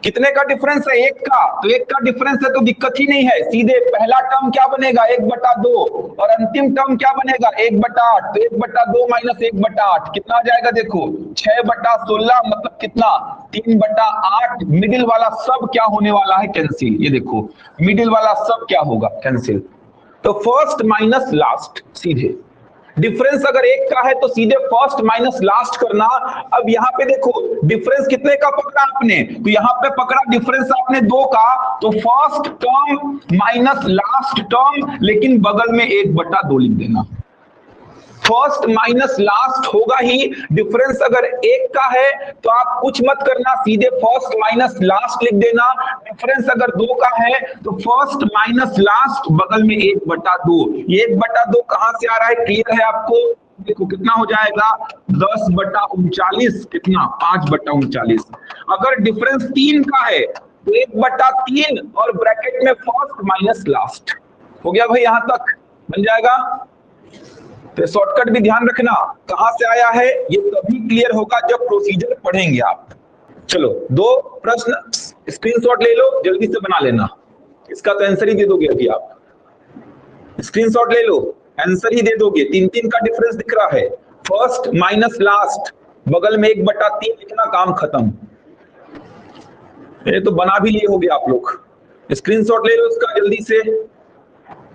कितने का डिफरेंस है? 1 का, तो 1 का डिफरेंस है तो दिक्कत ही नहीं है। सीधे पहला टर्म क्या बनेगा? 1/2 और अंतिम टर्म क्या बनेगा? 1/8। तो 1/2 माइनस 1/8 कितना आ जाएगा? देखो 6/16 मतलब कितना? 3/8। मिडिल वाला सब क्या होने वाला है? कैंसिल। ये देखो मिडिल वाला सब क्या होगा? कैंसिल। तो फर्स्ट माइनस लास्ट, सीधे डिफरेंस अगर 1 का है तो सीधे फर्स्ट माइनस लास्ट करना। अब यहाँ पे देखो डिफरेंस कितने का पकड़ा आपने? तो यहाँ पे पकड़ा डिफरेंस आपने 2 का, तो first term minus last term, लेकिन बगल में 1/2 लिख देना। फर्स्ट माइनस लास्ट होगा ही। डिफरेंस अगर 1 का है तो आप कुछ मत करना, सीधे फर्स्ट माइनस लास्ट लिख देना। डिफरेंस अगर 2 का है तो फर्स्ट माइनस लास्ट, बगल में 1/2। ये 1/2 कहां से आ रहा है? क्लियर है आपको? देखो कितना हो जाएगा? 10/39, कितना? 5/39। अगर डिफरेंस 3 का है तो 1/3 और ब्रैकेट में फर्स्ट माइनस लास्ट। हो गया भाई? यहां तक बन जाएगा। तो शॉर्टकट भी ध्यान रखना, कहां से आया है ये तभी क्लियर होगा जब प्रोसीजर पढ़ेंगे आप। चलो 2 प्रश्न स्क्रीनशॉट ले लो, जल्दी से बना लेना। इसका तो आंसर ही दे दोगे अभी आप, स्क्रीनशॉट ले लो, आंसर ही दे दोगे। 3 का डिफरेंस दिख रहा है, फर्स्ट माइनस लास्ट, बगल में 1/3 लिखना, काम खत्म। ये तो बना भी लिए होगे आप लोग, स्क्रीनशॉट ले लो इसका जल्दी से।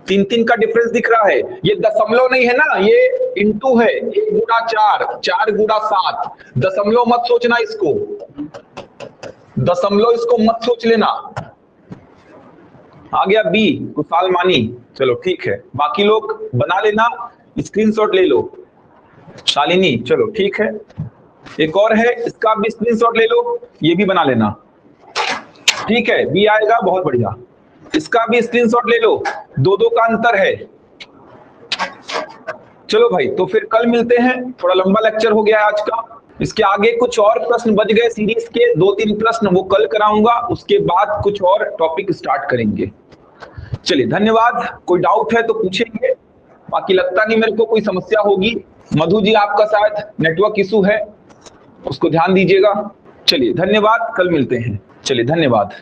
3 का डिफरेंस दिख रहा है, ये दशमलव नहीं है ना, ये इंटू है। 1 गुणा 4, 4 गुणा 7। दशमलव मत सोचना इसको, दशमलव इसको मत सोच लेना। आ गया बी, कुशाल मानी। चलो ठीक है, बाकी लोग बना लेना, स्क्रीनशॉट ले लो। शालिनी, चलो ठीक है। एक और है, इसका भी स्क्रीनशॉट ले लो, ये भी बना लेना। ठीक है, बी आएगा, बहुत बढ़िया। इसका भी स्क्रीनशॉट ले लो, 2 का अंतर है। चलो भाई, तो फिर कल मिलते हैं। थोड़ा लंबा लेक्चर हो गया आज का। इसके आगे कुछ और प्रश्न बच गए सीरीज के, 2-3 प्रश्न, वो कल कराऊंगा। उसके बाद कुछ और टॉपिक स्टार्ट करेंगे। चलिए धन्यवाद। कोई डाउट है तो पूछेंगे, बाकी लगता नहीं मेरे को कोई समस्या होगी। मधु जी, आपका शायद नेटवर्क इशू है, उसको ध्यान दीजिएगा। चलिए धन्यवाद, कल मिलते हैं। चलिए धन्यवाद।